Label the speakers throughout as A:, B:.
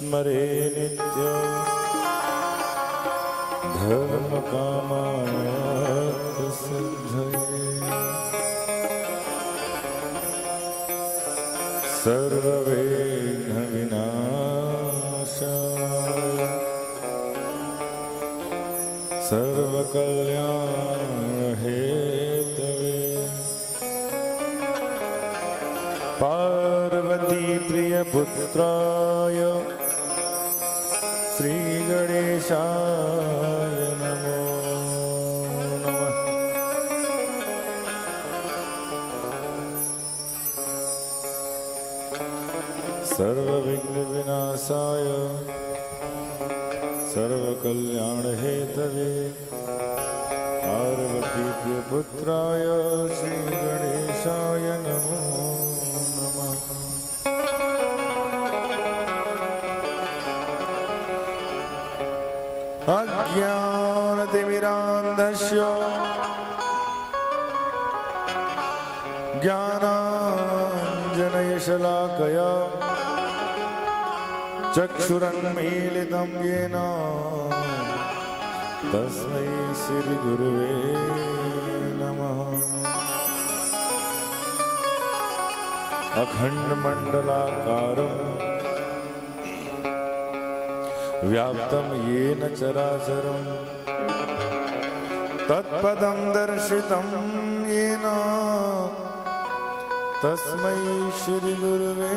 A: स्मरे नित्य धर्म कामार्थ सिद्धये सर्वविघ्न विनाशाय सर्वकल्याण हेतवे पार्वती प्रिय पुत्राय श्री गणेशाय नमो नमः। सर्वविघ्न विनाशाय सर्वकल्याण हेतवे पार्वती प्रिय पुत्राय श्री गणेशाय नमो नमः। अज्ञानतिमिरान्धस्य ज्ञानाञ्जनशलाकया चक्षुरुन्मीलितं येन तस्मै श्रीगुरुवे नमः। अखण्डमण्डलाकारं व्याप्तं येन चराचरं तत्पदं दर्शितं येन तस्मै श्रीगुरुवे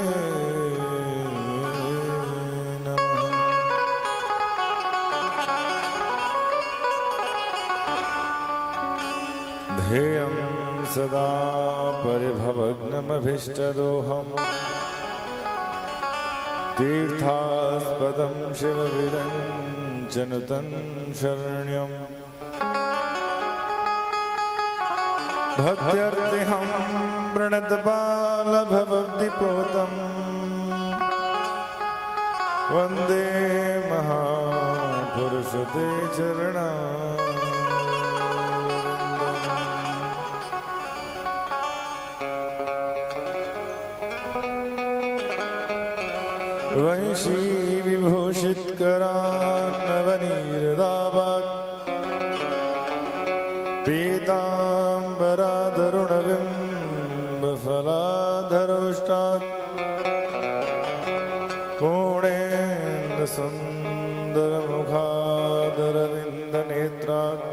A: नमः। ध्येयं सदा परिभवग्नमभीष्टदोहम् तीर्थास्पदं शिवविरञ्जनुतं शरण्यं भक्त्यर्तिहं प्रणतबालभवद्दिपोतं वन्दे महापुरुषते चरणा वंशी विभूषित करान्नवनीरदाभात् पीताम्बराधरुणबिम्बफलाधरोष्टात् पूर्णेन्दुसुन्दरमुखादरविन्दनेत्रात्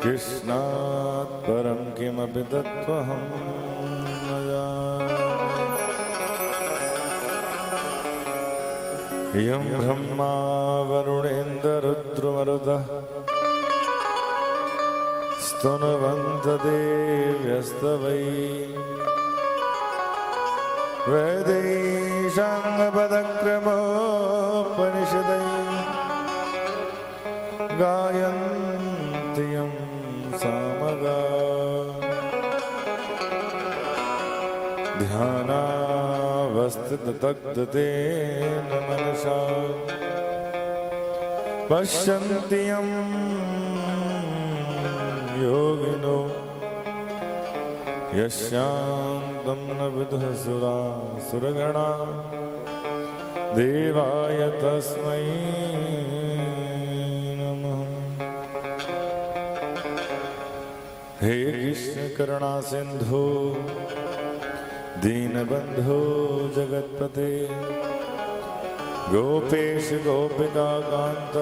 A: कृष्णात् परं किमपि तत्त्वहं न जाने। यं ब्रह्मा वरुणेन्द्ररुद्रमरुतः स्तुवन्तदेव्यस्तवै वेदैशाङ्गपदक्रमोपनिषदै गायन्ति यं सामगा ध्यानावस्थिततग्धतेन मनसा पश्यन्ति यं योगिनो यस्यान्तं न विदुः सुरासुरगणा देवाय तस्मै नमः। हे कृष्ण करुणा सिंधु दीनबंधो जगत्पते गोपेश गोपिका कांत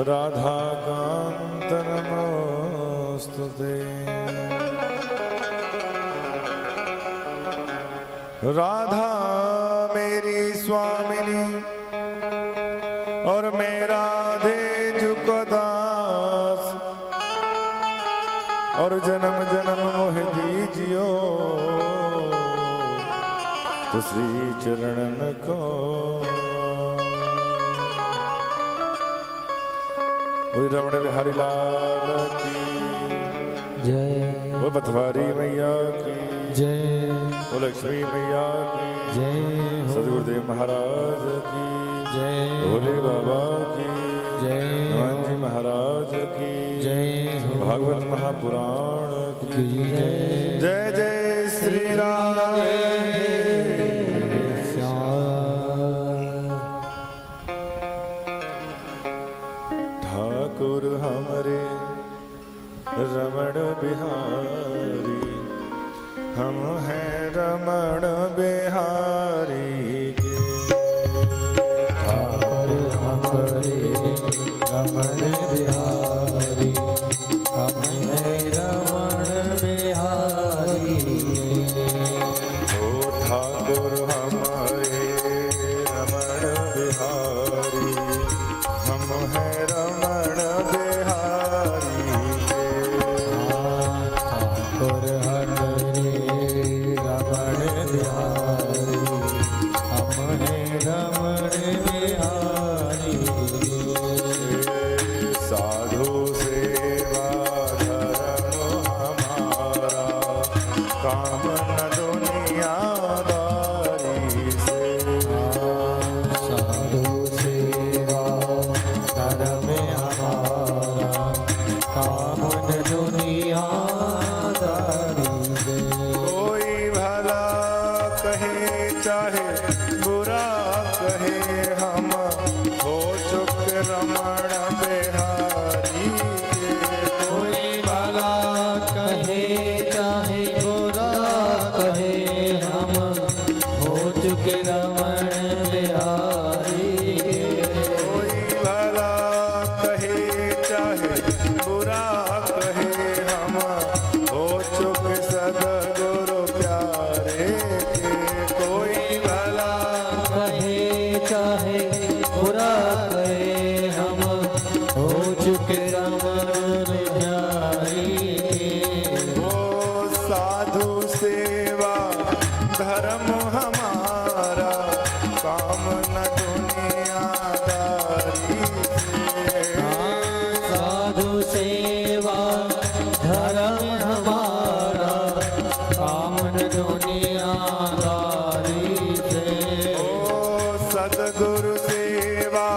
A: राधा कांत नमोस्तुते। राधा मेरी स्वामिनी और मैं राधे झुको दास और जन्म जन्म मोह दीजियो तो श्री चरणन को। रमण बिहारी लाल की
B: जय,
A: वो पथवारी मैया की
B: जय,
A: वो लक्ष्मी मैया की
B: जय,
A: सदगुरुदेव महाराज की
B: जय,
A: भोले बाबा की
B: जय,
A: हनुमान जी महाराज की
B: जय,
A: भागवत महापुराण की
B: जय,
A: जय जय श्री राम। चाहे बुरा कहे हम हो चुके रमण बिहारी के।
B: कोई भला कहे चाहे बुरा कहे हम हो चुके रमण बिहारी के।
A: कोई भला कहे चाहे बुरा कहे हम हो चुके सदगुरु प्यारे के। कोई भला
B: कहे चाहे बुरा कहे हम हो चुके रमण बिहारी के।
A: वो साधु सेवा धर्म हमारा काम न दुनियादारी से।
B: साधु सेवा धर्म हमारा कामन दुनियादारी से।
A: ओ सदगुरु सेवा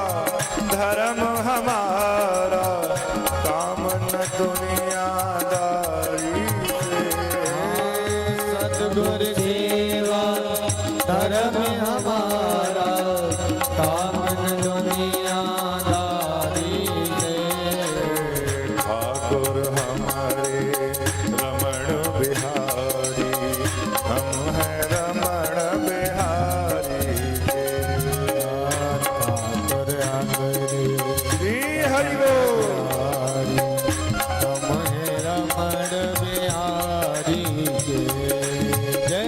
A: धर्म हमारा काम न दुनियादारी से।
B: सतगुरु सेवा धर्म हमारा कामन दुनियादारी से।
A: ठाकुर हमारे रमण बिहारी हम हैं रमण बिहारी के।
B: ठाकुर हमारे
A: श्री हरि बोल।
B: रमण बिहारी के जय।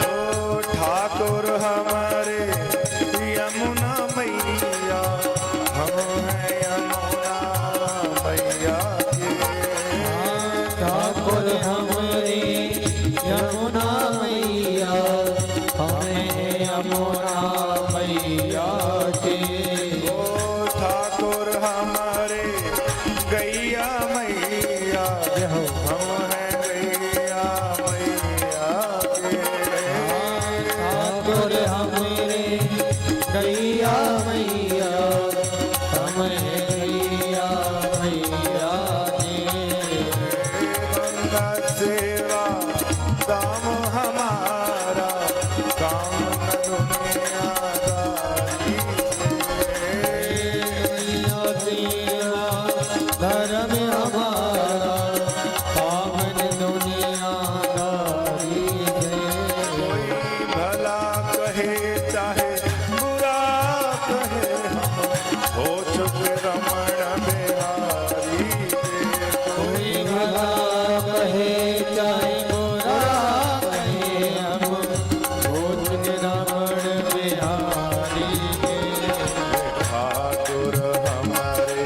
A: ओ ठाकुर हमारे यमुना मैया हम हैं यमुना मैया के।
B: ठाकुर हमारे यमुना मैया हमें यमुना मैया के।
A: ओ ठाकुर हमारे गैया मैया हम हैं गैया मैया के।
B: ठाकुर हमारे गैया मैया हमें गैया मैया के।
A: गंगा सेवा दाम हमारा काम न दुनियादारी से।
B: धर्म हमारा कामन दुनियादारी से।
A: कोई भला कहे चाहे बुरा कहे हम हो चुके रमण बिहारी के।
B: कोई भला कहे चाहे बुरा कहे हम हो चुके रमण बिहारी के।
A: ठाकुर हमारे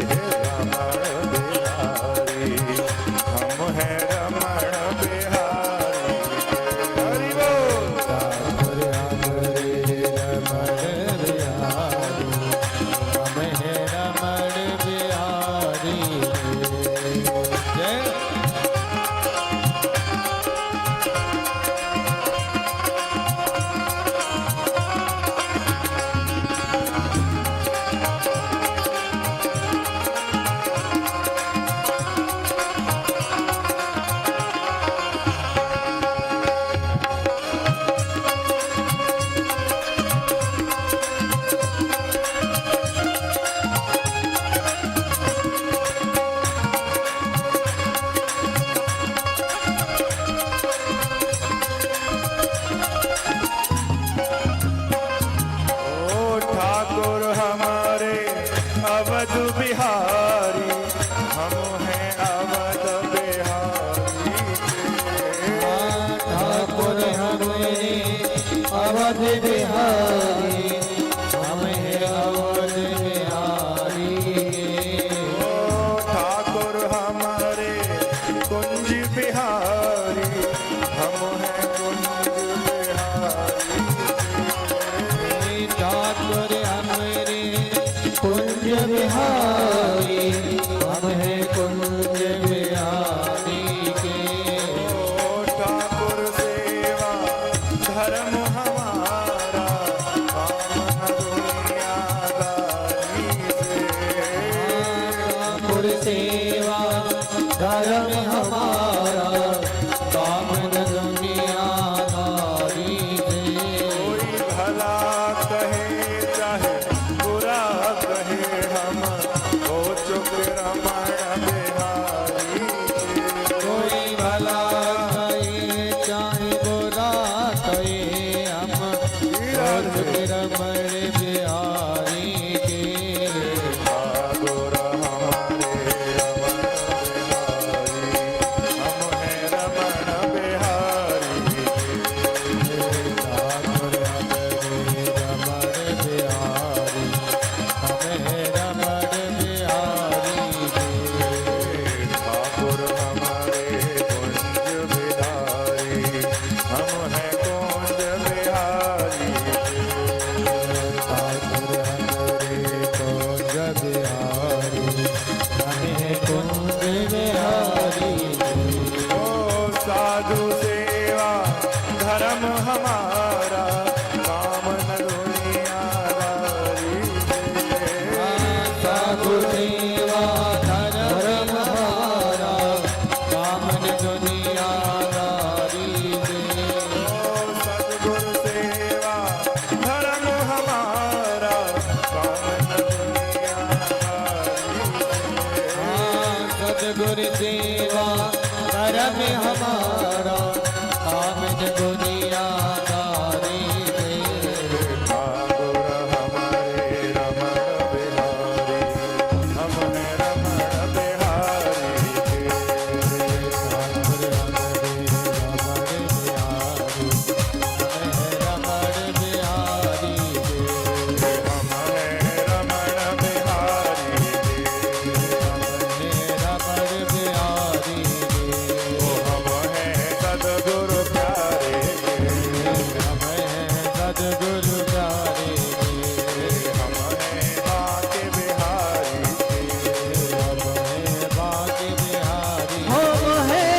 B: सतगुर सेवा धर्म हमारा काम न दुनियादारी से
A: कोई भला कहे चाहे बुरा कहे हम हो चुके रमण बिहारी के।
B: कोई भला कहे चाहे बुरा कहे हम रमण बिहारी के
A: ठाकुर हमारे रमण बिहारी, हम हैं रमण बिहारी।
B: ठाकुर हमारे रमण बिहारी
A: ठाकुर हमारे कुंज बिहारी,
B: हम हैं कुंज बिहारी। कुंज बिहारी
A: ओ साधु सेवा धर्म हमारा काम न दुनियादारी से।
B: साधु सेवा धर्म हमारा कामन दुनियादारी से
A: सतगुर सेवा धर्म हमारा काम न दुनियादारी से।
B: सतगुर सेवा धर्म हमारा कामन दुनियादारी से
A: ठाकुर हमारे रमण बिहारी, हम हैं रमण बिहारी के।
B: ठाकुर हमारे रमण बिहारी
A: हम हैं रमण बिहारी के।
B: रमण बिहारी
A: ओ हम हैं सद्गुरु प्यारे के।
B: हम सदगुरु प्यारे
A: हम हैं बाके बिहारी के।
B: हम बाके बिहारी
C: हम हैं बाके बिहारी
A: हम हैं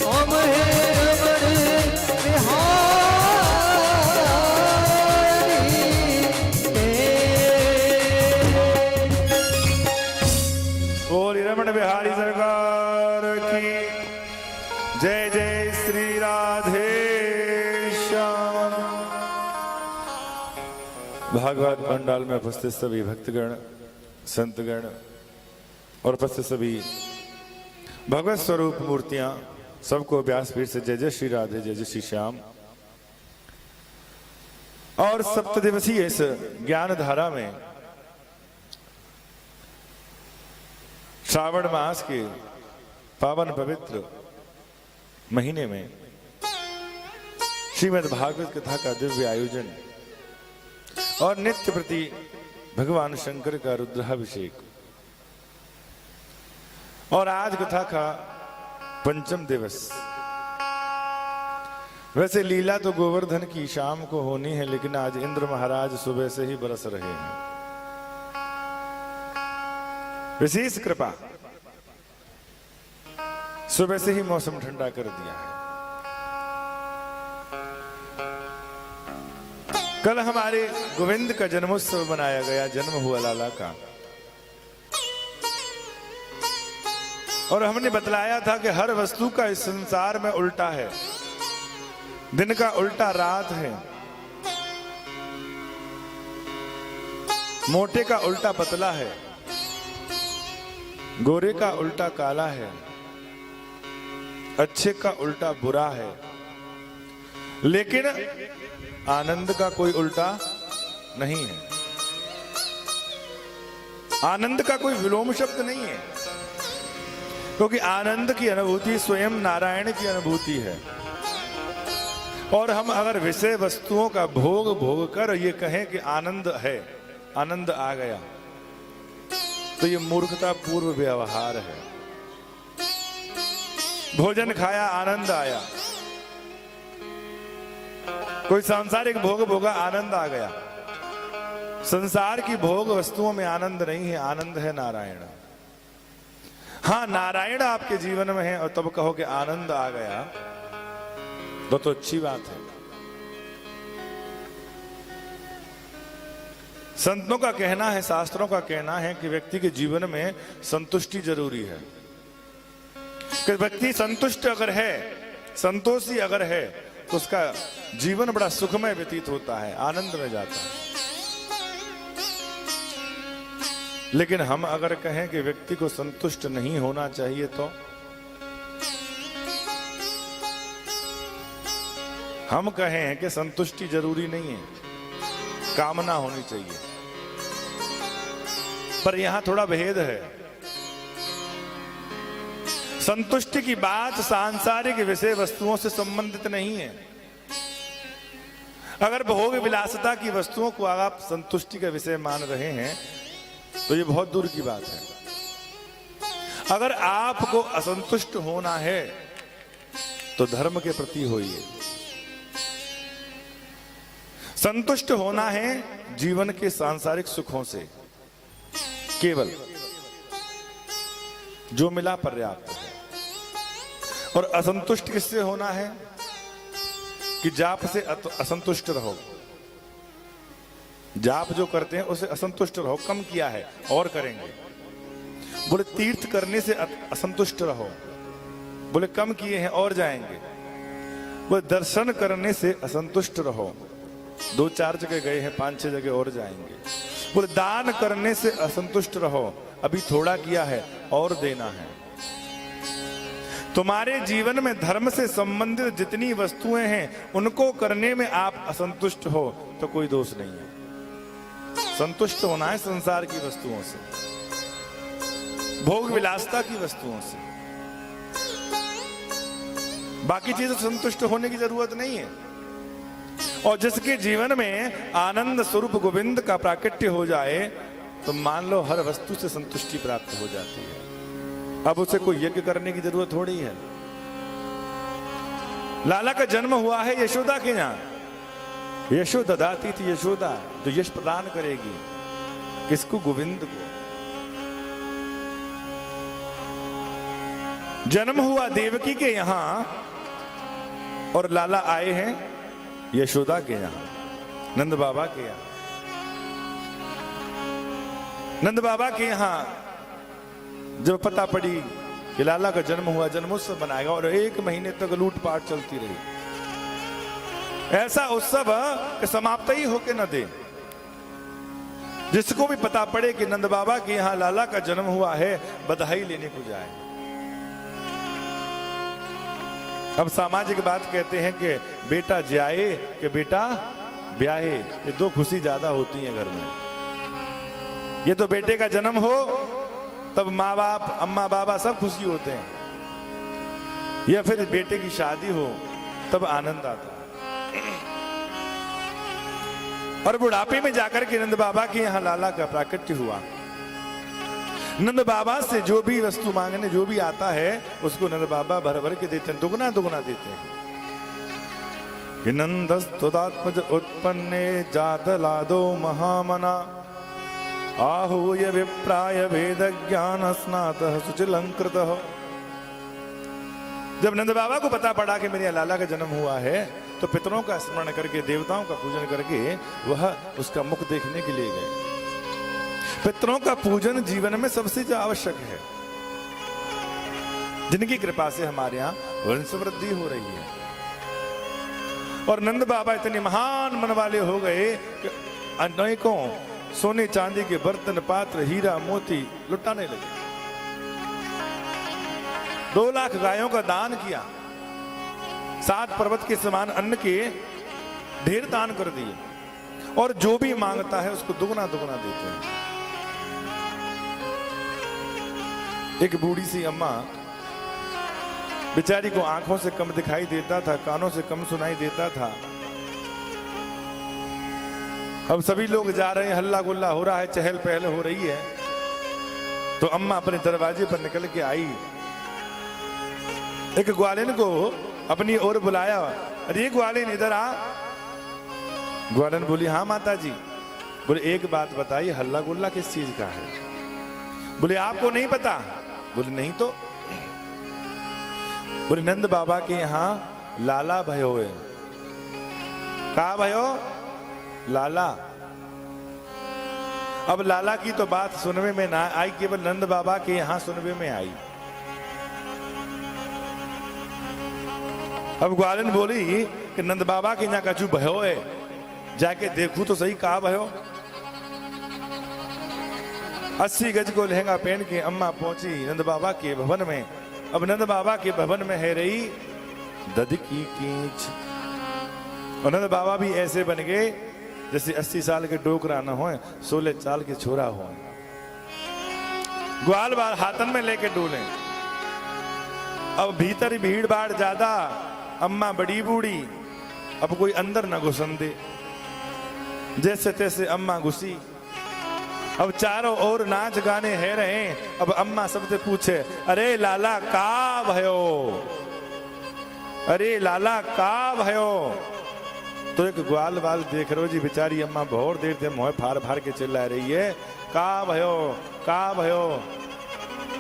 C: हम हैं रमण बिहारी
A: बोल रमण बिहारी सरकार की जय। जय श्री राधे श्याम। भागवत पंडाल में उपस्थित सभी भक्तगण, संतगण और उपस्थित सभी भगवत स्वरूप मूर्तियां, सबको व्यासपीठ से जय जय श्री राधे, जय जय श्री श्याम। और सप्तदिवसीय इस ज्ञान धारा में श्रावण मास के पावन पवित्र महीने में श्रीमद् भागवत कथा का दिव्य आयोजन और नित्य प्रति भगवान शंकर का रुद्राभिषेक और आज कथा का पंचम दिवस। वैसे लीला तो गोवर्धन की शाम को होनी है, लेकिन आज इंद्र महाराज सुबह से ही बरस रहे हैं। विशेष कृपा, सुबह से ही मौसम ठंडा कर दिया है। कल हमारे गोविंद का जन्मोत्सव मनाया गया, जन्म हुआ लाला का, और हमने बतलाया था कि हर वस्तु का इस संसार में उल्टा है। दिन का उल्टा रात है, मोटे का उल्टा पतला है, गोरे का उल्टा काला है, अच्छे का उल्टा बुरा है, लेकिन आनंद का कोई उल्टा नहीं है। आनंद का कोई विलोम शब्द नहीं है, क्योंकि आनंद की अनुभूति स्वयं नारायण की अनुभूति है। और हम अगर विषय वस्तुओं का भोग भोग कर ये कहें कि आनंद है, आनंद आ गया, तो ये मूर्खता पूर्व व्यवहार है। भोजन खाया, आनंद आया, कोई सांसारिक भोग भोगा, आनंद आ गया। संसार की भोग वस्तुओं में आनंद नहीं है, आनंद है नारायण। हाँ, नारायण आपके जीवन में है और तब कहो कि आनंद आ गया, तो अच्छी बात है। संतों का कहना है, शास्त्रों का कहना है कि व्यक्ति के जीवन में संतुष्टि जरूरी है। कि व्यक्ति संतुष्ट अगर है, संतोषी अगर है, तो उसका जीवन बड़ा सुखमय व्यतीत होता है, आनंद में जाता है। लेकिन हम अगर कहें कि व्यक्ति को संतुष्ट नहीं होना चाहिए, तो हम कहें कि संतुष्टि जरूरी नहीं है, कामना होनी चाहिए। पर यहां थोड़ा भेद है। संतुष्टि की बात सांसारिक विषय वस्तुओं से संबंधित नहीं है। अगर भोग विलासता की वस्तुओं को आप संतुष्टि का विषय मान रहे हैं, तो ये बहुत दूर की बात है। अगर आपको असंतुष्ट होना है, तो धर्म के प्रति होइए। संतुष्ट होना है जीवन के सांसारिक सुखों से, केवल जो मिला पर्याप्त है। और असंतुष्ट किससे होना है? कि जाप से असंतुष्ट रहो। जाप जो करते हैं उसे असंतुष्ट रहो, कम किया है और करेंगे। बोले तीर्थ करने से असंतुष्ट रहो, बोले कम किए हैं और जाएंगे। बोले दर्शन करने से असंतुष्ट रहो, 2-4 जगह गए हैं, 5-6 जगह और जाएंगे। बोले दान करने से असंतुष्ट रहो, अभी थोड़ा किया है और देना है। तुम्हारे जीवन में धर्म से संबंधित जितनी वस्तुएं हैं, उनको करने में आप असंतुष्ट हो तो कोई दोष नहीं है। संतुष्ट होना है संसार की वस्तुओं से, भोग विलासता की वस्तुओं से। बाकी चीजों से संतुष्ट होने की जरूरत नहीं है। और जिसके जीवन में आनंद स्वरूप गोविंद का प्राकट्य हो जाए, तो मान लो हर वस्तु से संतुष्टि प्राप्त हो जाती है। अब उसे कोई यज्ञ करने की जरूरत थोड़ी है। लाला का जन्म हुआ है यशोदा के यहां। यशोदा दाती थी, यशोदा जो यश प्रदान करेगी किसको? गोविंद को। जन्म हुआ देवकी के यहां और लाला आए हैं यशोदा के यहां, नंद बाबा के यहां। नंद बाबा के यहां जब पता पड़ी कि लाला का जन्म हुआ, जन्मोत्सव बनाएगा, और 1 महीने तक लूटपाट चलती रही। ऐसा उत्सव कि समाप्त ही होके न दे। जिसको भी पता पड़े कि नंद बाबा के यहां लाला का जन्म हुआ है, बधाई लेने को जाए। अब सामाजिक बात कहते हैं कि बेटा जाए कि बेटा ब्याहे, ये 2 खुशी ज्यादा होती है घर में। ये तो बेटे का जन्म हो तब माँ बाप, अम्मा बाबा सब खुशी होते हैं, या फिर बेटे की शादी हो तब आनंद आता है। और बुढ़ापे में जाकर के नंद बाबा के यहाँ लाला का प्राकट्य हुआ। नंद बाबा से जो भी वस्तु मांगने जो भी आता है, उसको नंद बाबा भर भर के देते हैं, दुगना दुगना देते हैं। कि नंदस्तुदात्मज उत्पन्ने जातलादो महामना आहूय विप्राय वेद ज्ञान स्नातः सुचिलंकृतः। जब नंद बाबा को पता पड़ा कि मेरे लाला का जन्म हुआ है, तो पितरों का स्मरण करके, देवताओं का पूजन करके वह उसका मुख देखने के लिए गए। पितरों का पूजन जीवन में सबसे जो आवश्यक है, जिनकी कृपा से हमारे यहाँ वंश वृद्धि हो रही है। और नंद बाबा इतने महान मन वाले हो गए कि अनेकों सोने चांदी के बर्तन, पात्र, हीरा मोती लुटाने लगे। 2 लाख गायों का दान किया, 7 पर्वत के समान अन्न के ढेर दान कर दिए, और जो भी मांगता है उसको दुगना दुगना देते हैं। एक बूढ़ी सी अम्मा बेचारी को आंखों से कम दिखाई देता था, कानों से कम सुनाई देता था। अब सभी लोग जा रहे हैं, हल्ला गुल्ला हो रहा है, चहल पहल हो रही है। तो अम्मा अपने दरवाजे पर निकल के आई, एक ग्वालिन को अपनी ओर बुलाया, अरे ग्वालिन इधर आ। ग्वालिन बोली, हाँ माता जी। बोले एक बात बताइए, हल्ला गुल्ला किस चीज का है? बोले आपको नहीं पता? बोले नहीं तो। बोले नंद बाबा के यहाँ लाला भयो है। का भयो? लाला। अब लाला की तो बात सुनने में ना आई, केवल नंद बाबा के यहां सुनने में आई। अब ग्वालिन बोली कि नंद बाबा के यहाँ कछु भयो है, जाके देखूं तो सही। कहा भयो? 80 गज को लहंगा पहन के अम्मा पहुंची नंद बाबा के भवन में। अब नंद बाबा के भवन में है रही दध की कीच। और नंद बाबा भी ऐसे बन गए जैसे 80 साल के डोकरा न हो, 16 साल के छोरा हो। ग्वाल बार हाथन में लेके डोले। अब भीतर भीड़ भाड़ ज्यादा, अम्मा बड़ी बूढ़ी, अब कोई अंदर न घुसन दे। जैसे तैसे अम्मा घुसी। अब चारों ओर नाच गाने है रहे। अब अम्मा सबसे पूछे, अरे लाला का भयो? अरे लाला का भयो? तो एक ग्वाल बाल देख रहे हो जी, बेचारी अम्मा बहुत देर से मोह फार फार के चिल्ला रही है, का भयो, का भयो।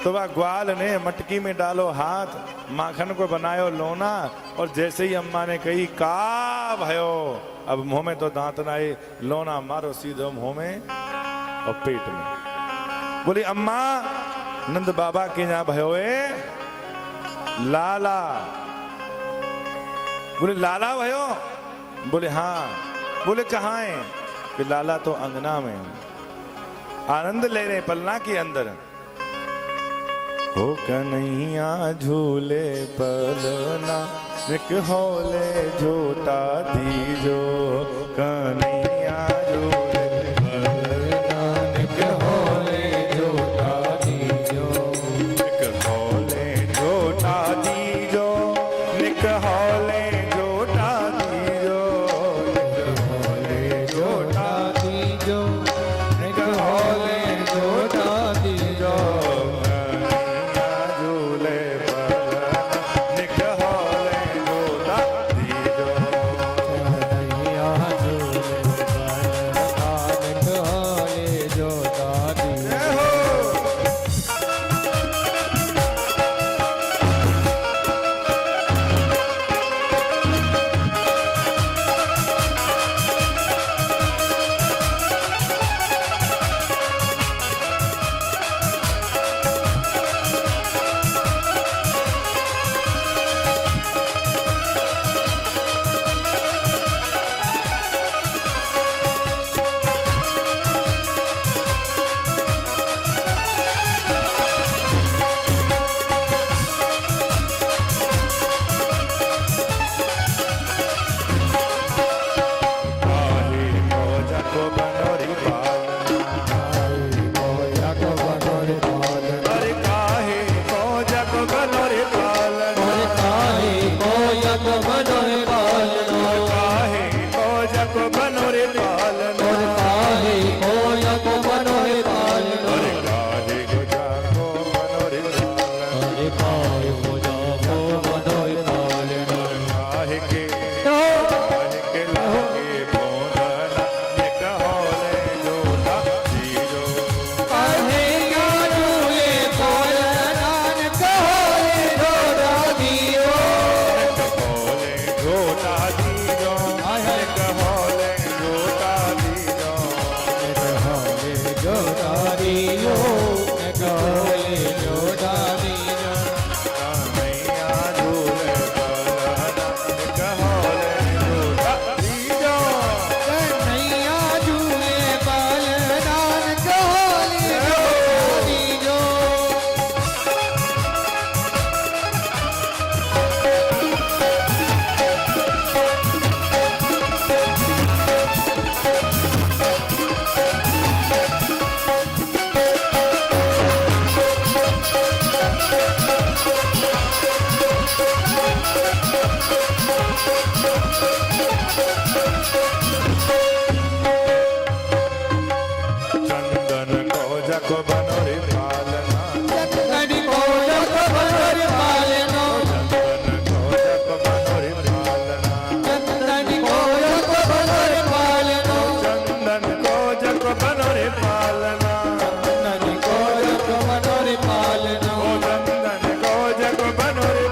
A: तो वह ग्वाल ने मटकी में डालो हाथ, माखन को बनायो लोना, और जैसे ही अम्मा ने कही का भयो, अब मुंह में तो दांत ना आए, लोना मारो सीधो मुंह में और पेट में। बोली अम्मा नंद बाबा के यहाँ भयो है लाला। बोले लाला भयो? बोले हाँ। बोले कहाँ है? कि लाला तो अंगना में। आनंद ले रहे पलना के अंदर। हो कन्हैया झूले पलना, निक होले झूटा दीजो। कन्हैया झूले पलना, निक होले झूटा दीजो। निक होले झूटा दीजो, निक होले झूटा दीजो। निक होले झूटा
B: दीजो, निक होले झूठा दीजो।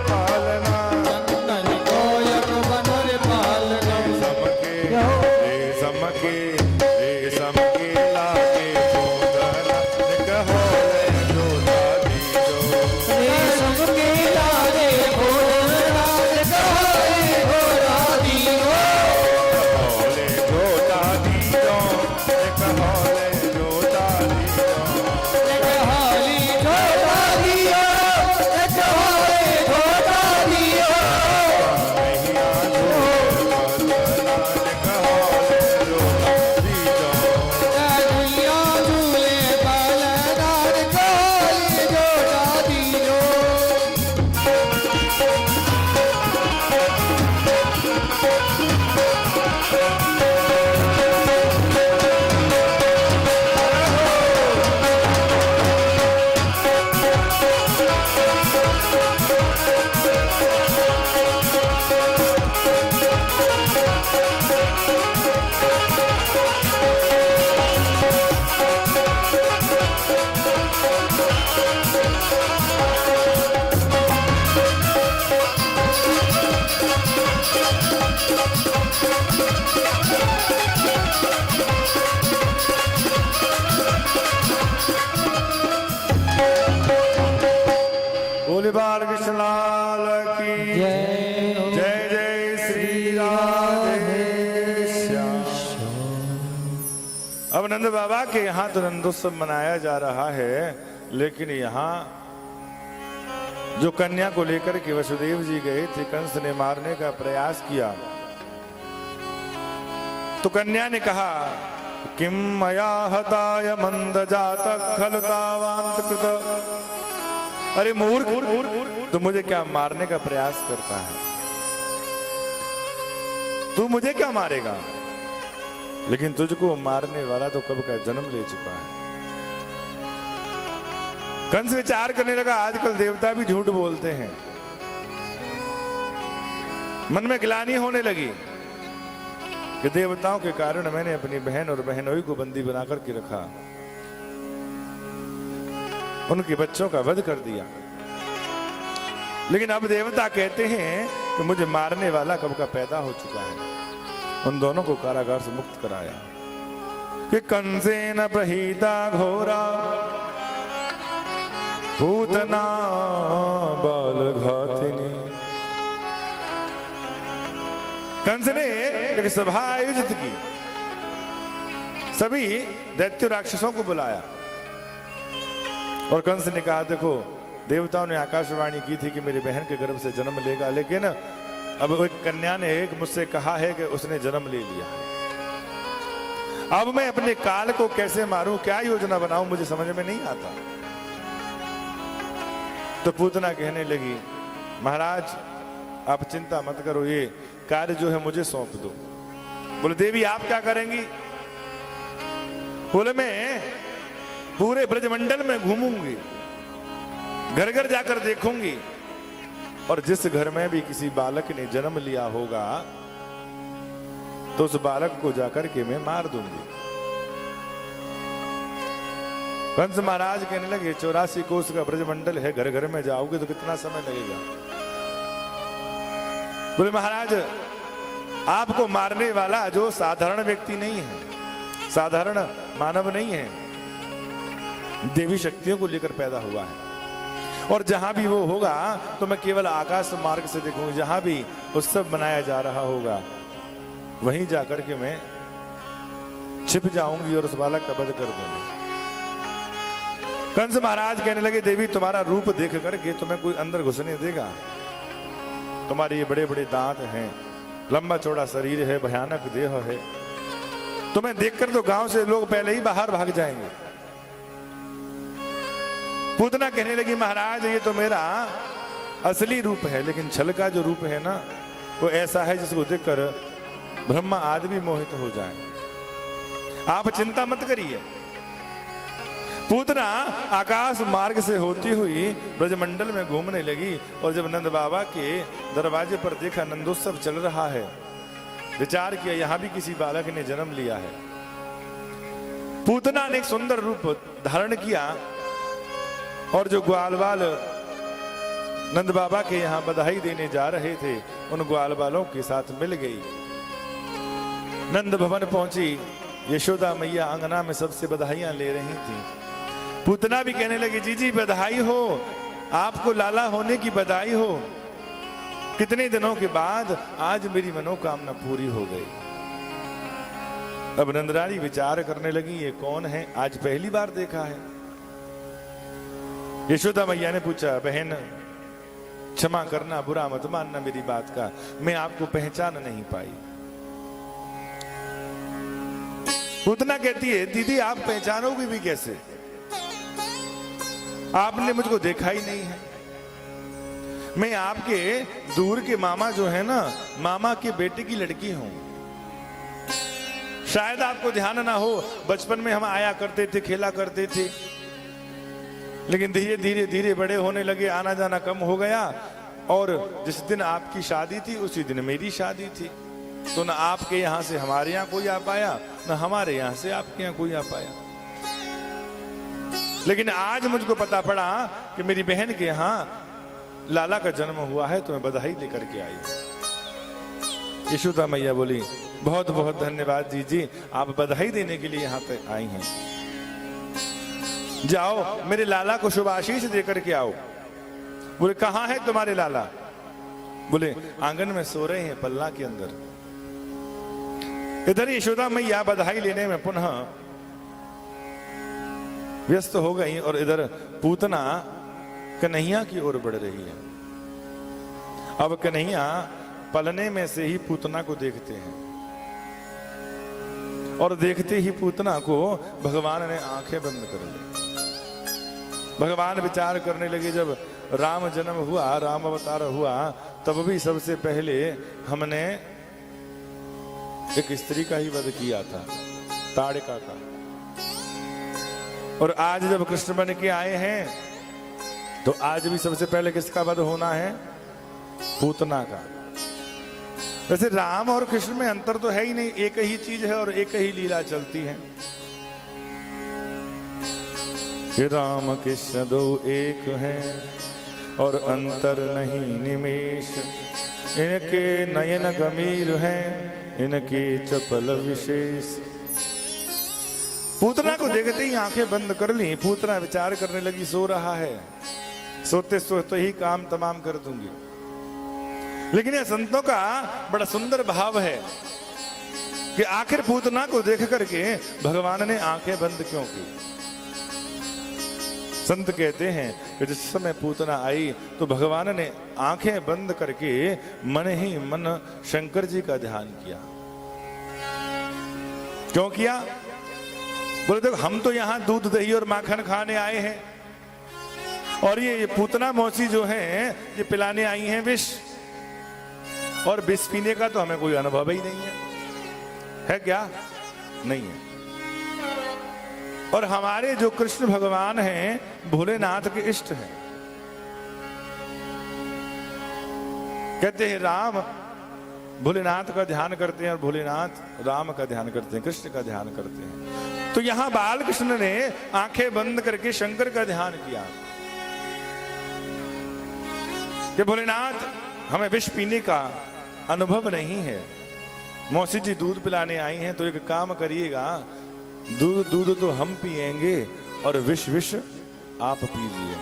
C: पालना
A: बोले बाल कृष्ण लाल की
C: जय हो।
A: जय जय श्री राधे श्याम। अब नंद बाबा के यहाँ तो नंदोत्सव मनाया जा रहा है, लेकिन यहाँ जो कन्या को लेकर के वसुदेव जी गए थे, कंस ने मारने का प्रयास किया, तो कन्या ने कहा किम मया हताय मंद जात खल तावांत कृत। अरे मूर्ख, तू मुझे क्या मारने का प्रयास करता है? तू मुझे क्या मारेगा? लेकिन तुझको मारने वाला तो कब का जन्म ले चुका है। कंस विचार करने लगा, आजकल देवता भी झूठ बोलते हैं। मन में ग्लानि होने लगी कि देवताओं के कारण मैंने अपनी बहन और बहनोई को बंदी बना करके रखा, उनके बच्चों का वध कर दिया। लेकिन अब देवता कहते हैं कि मुझे मारने वाला कब का पैदा हो चुका है। उन दोनों को कारागार से मुक्त कराया कि कंसेन प्रहीता घोरा पूतना बाल घातिनी। कंस ने एक सभा आयोजित की, सभी दैत्य राक्षसों को बुलाया और कंस ने कहा, देखो देवताओं ने आकाशवाणी की थी कि मेरी बहन के गर्भ से जन्म लेगा, लेकिन अब एक कन्या ने एक मुझसे कहा है कि उसने जन्म ले लिया। अब मैं अपने काल को कैसे मारूं, क्या योजना बनाऊं, मुझे समझ में नहीं आता। तो पूतना कहने लगी, महाराज आप चिंता मत करो, ये कार्य जो है मुझे सौंप दो। बोले देवी आप क्या करेंगी? बोले मैं पूरे ब्रजमंडल में घूमूंगी, घर घर जाकर देखूंगी, और जिस घर में भी किसी बालक ने जन्म लिया होगा तो उस बालक को जाकर के मैं मार दूंगी। कंस महाराज कहने लगे, 84 कोस का ब्रजमंडल है, घर घर में जाओगे तो कितना समय लगेगा? बोले महाराज आपको मारने वाला जो साधारण व्यक्ति नहीं है, साधारण मानव नहीं है, देवी शक्तियों को लेकर पैदा हुआ है, और जहां भी वो होगा तो मैं केवल आकाश मार्ग से देखूंगी। जहां भी उत्सव मनाया जा रहा होगा वहीं जाकर के मैं छिप जाऊंगी और उस बालक का वध कर दूंगी। कंस महाराज कहने लगे, देवी तुम्हारा रूप देख करके तुम्हें कोई अंदर घुसने देगा? तुम्हारे ये बड़े बड़े दांत हैं, लंबा चौड़ा शरीर है, भयानक देह है, तुम्हें देखकर तो गांव से लोग पहले ही बाहर भाग जाएंगे। पूतना कहने लगी, महाराज ये तो मेरा असली रूप है, लेकिन छल का जो रूप है ना वो ऐसा है जिसको देखकर ब्रह्मा आदि भी मोहित हो जाए। आप चिंता मत करिए। पूतना आकाश मार्ग से होती हुई ब्रजमंडल में घूमने लगी, और जब नंद बाबा के दरवाजे पर देखा नंदोत्सव चल रहा है, विचार किया यहां भी किसी बालक ने जन्म लिया है। पूतना ने एक सुंदर रूप धारण किया और जो ग्वाल बाल नंद बाबा के यहां बधाई देने जा रहे थे उन ग्वाल बालों के साथ मिल गई। नंद भवन पहुंची, यशोदा मैया अंगना में सबसे बधाइयां ले रही थी। पूतना भी कहने लगी, जी बधाई हो, आपको लाला होने की बधाई हो, कितने दिनों के बाद आज मेरी मनोकामना पूरी हो गई। अब नंदरानी विचार करने लगी, ये कौन है, आज पहली बार देखा है। यशोदा मैया ने पूछा, बहन क्षमा करना, बुरा मत मानना मेरी बात का, मैं आपको पहचान नहीं पाई। पूतना कहती है, दीदी आप पहचानोगे भी कैसे, आपने मुझको देखा ही नहीं है। मैं आपके दूर के मामा जो है ना, मामा के बेटे की लड़की हूं। शायद आपको ध्यान ना हो, बचपन में हम आया करते थे, खेला करते थे, लेकिन धीरे धीरे धीरे बड़े होने लगे, आना जाना कम हो गया, और जिस दिन आपकी शादी थी उसी दिन मेरी शादी थी। तो ना आपके यहां से हमारे यहां कोई आ पाया, ना हमारे यहां से आपके यहां कोई आ पाया। लेकिन आज मुझको पता पड़ा कि मेरी बहन के यहां लाला का जन्म हुआ है, तो मैं बधाई लेकर के आई। यशोदा मैया बोली बहुत बहुत धन्यवाद जी, आप बधाई देने के लिए यहाँ पे आई हैं। जाओ मेरे लाला को शुभ आशीष देकर के आओ। बोले कहाँ है तुम्हारे लाला? बोले आंगन में सो रहे हैं पल्ला के अंदर। इधर यशोदा मैया बधाई लेने में पुनः व्यस्त हो गई और इधर पूतना कन्हैया की ओर बढ़ रही है। अब कन्हैया पलने में से ही पूतना को देखते हैं और देखते ही पूतना को भगवान ने आंखें बंद कर ली। भगवान विचार करने लगे, जब राम जन्म हुआ, राम अवतार हुआ, तब भी सबसे पहले हमने एक स्त्री का ही वध किया था, ताड़िका का। और आज जब कृष्ण बन के आए हैं तो आज भी सबसे पहले किसका वध होना है? पूतना का। वैसे राम और कृष्ण में अंतर तो है ही नहीं, एक ही चीज है और एक ही लीला चलती है। कि राम कृष्ण दो एक हैं और अंतर नहीं निमेष, इनके नयन गंभीर हैं, इनके चपल विशेष। पूतना को देखते ही आंखें बंद कर ली। पूतना विचार करने लगी, सो रहा है, सोते सोते ही काम तमाम कर दूंगी। लेकिन यह संतों का बड़ा सुंदर भाव है कि आखिर पूतना को देख करके भगवान ने आंखें बंद क्यों की। संत कहते हैं कि जिस समय पूतना आई तो भगवान ने आंखें बंद करके मन ही मन शंकर जी का ध्यान किया। क्यों किया? बोले देखो हम तो यहां दूध दही और माखन खाने आए हैं और ये पूतना मौसी जो है ये पिलाने आई हैं विष, और विष पीने का तो हमें कोई अनुभव ही नहीं है क्या? नहीं है। और हमारे जो कृष्ण भगवान हैं भोलेनाथ के इष्ट हैं। कहते हैं राम भोलेनाथ का ध्यान करते हैं और भोलेनाथ राम का ध्यान करते हैं, कृष्ण का ध्यान करते हैं। तो यहां बाल कृष्ण ने आंखें बंद करके शंकर का ध्यान किया कि भोलेनाथ हमें विष पीने का अनुभव नहीं है। मौसी जी दूध पिलाने आई हैं तो एक काम करिएगा, दूध तो हम पिएंगे और विष आप पीजिए।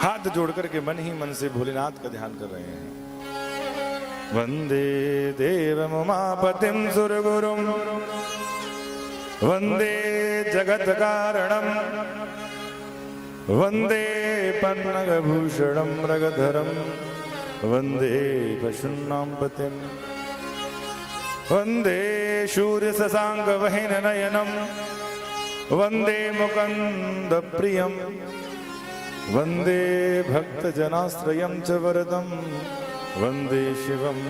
A: हाथ जोड़ करके मन ही मन से भोलेनाथ का ध्यान कर रहे हैं। वंदे देवम उमापतिम सुरगुरुम वंदे जगत कारणम वंदे पन्नगभूषणम मृगधरम वंदे पशूनां पतिम वंदे शूर्य शशांक वहन नयनम वंदे मुकुंद प्रियम वंदे भक्त जनाश्रयम च वरदम वंदे शिवम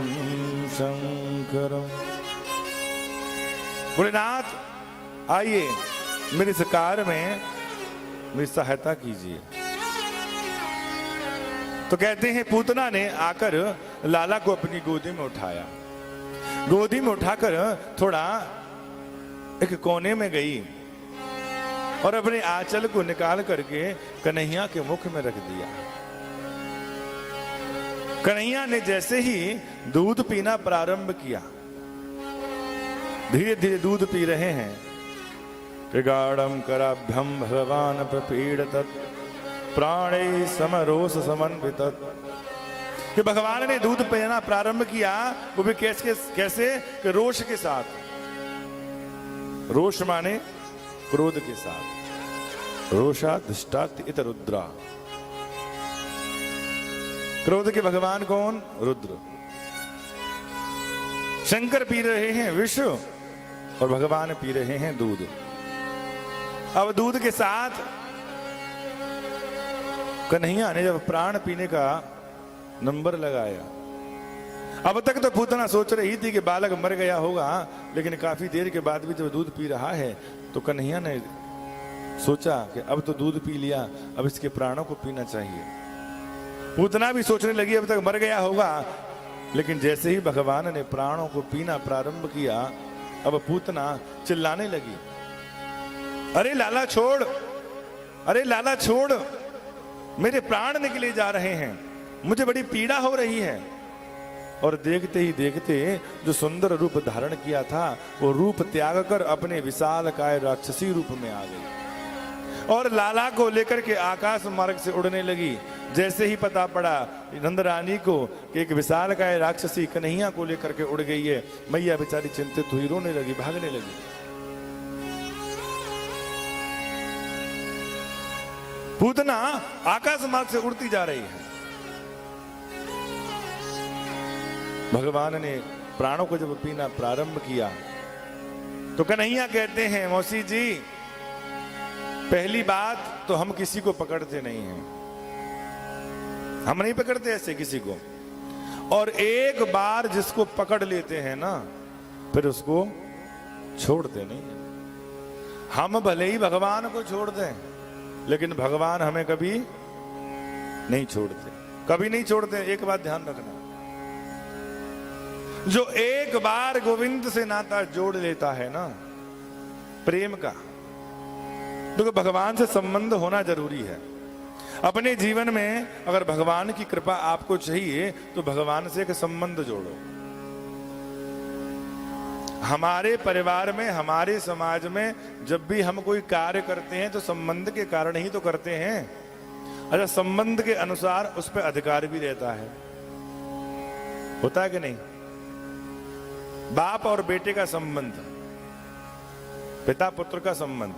A: शंकरम। भोलेनाथ आइए मेरे इस कार्य में मेरी सहायता कीजिए। तो कहते हैं पूतना ने आकर लाला को अपनी गोदी में उठाया। गोदी में उठाकर थोड़ा एक कोने में गई और अपने आंचल को निकाल करके कन्हैया के मुख में रख दिया। कन्हैया ने जैसे ही दूध पीना प्रारंभ किया, धीरे धीरे दूध पी रहे हैं। गाढ़म कराभ्यम भगवान प्रपीड़ित प्राणे समरोष समन्वित। कि भगवान ने दूध पीना प्रारंभ किया, वो भी कैसे कि रोष के साथ। रोष माने क्रोध के साथ। रोषा धृष्टात् इत रुद्रा। क्रोध के भगवान कौन? रुद्र। शंकर पी रहे हैं विष और भगवान पी रहे हैं दूध। अब दूध के साथ कन्हैया ने जब प्राण पीने का नंबर लगाया, अब तक तो पूतना सोच रही थी कि बालक मर गया होगा, लेकिन काफी देर के बाद भी जब दूध पी रहा है तो कन्हैया ने सोचा कि अब तो दूध पी लिया, अब इसके प्राणों को पीना चाहिए। पूतना भी सोचने लगी अब तक मर गया होगा, लेकिन जैसे ही भगवान ने प्राणों को पीना प्रारंभ किया, अब पूतना चिल्लाने लगी, अरे लाला छोड़, अरे लाला छोड़, मेरे प्राण निकले जा रहे हैं। मुझे बड़ी पीड़ा हो रही है। और देखते ही देखते जो सुंदर रूप धारण किया था वो रूप त्याग कर अपने विशालकाय राक्षसी रूप में आ गई और लाला को लेकर के आकाश मार्ग से उड़ने लगी। जैसे ही पता पड़ा नंद रानी को कि एक विशालकाय राक्षसी कन्हैया को लेकर के उड़ गई है, मैया बेचारी चिंतित हुई, रोने लगी, भागने लगी। पूतना आकाश मार्ग से उड़ती जा रही है। भगवान ने प्राणों को जब पीना प्रारंभ किया तो कन्हैया कहते हैं, मौसी जी पहली बात तो हम किसी को पकड़ते नहीं हैं, हम नहीं पकड़ते ऐसे किसी को। और एक बार जिसको पकड़ लेते हैं ना फिर उसको छोड़ते नहीं हैं। हम भले ही भगवान को छोड़ दें लेकिन भगवान हमें कभी नहीं छोड़ते, कभी नहीं छोड़ते। एक बात ध्यान रखना, जो एक बार गोविंद से नाता जोड़ लेता है ना प्रेम का, तो भगवान से संबंध होना जरूरी है। अपने जीवन में अगर भगवान की कृपा आपको चाहिए तो भगवान से एक संबंध जोड़ो। हमारे परिवार में, हमारे समाज में जब भी हम कोई कार्य करते हैं तो संबंध के कारण ही तो करते हैं। अच्छा, संबंध के अनुसार उस पर अधिकार भी रहता है, होता है कि नहीं? बाप और बेटे का संबंध, पिता पुत्र का संबंध,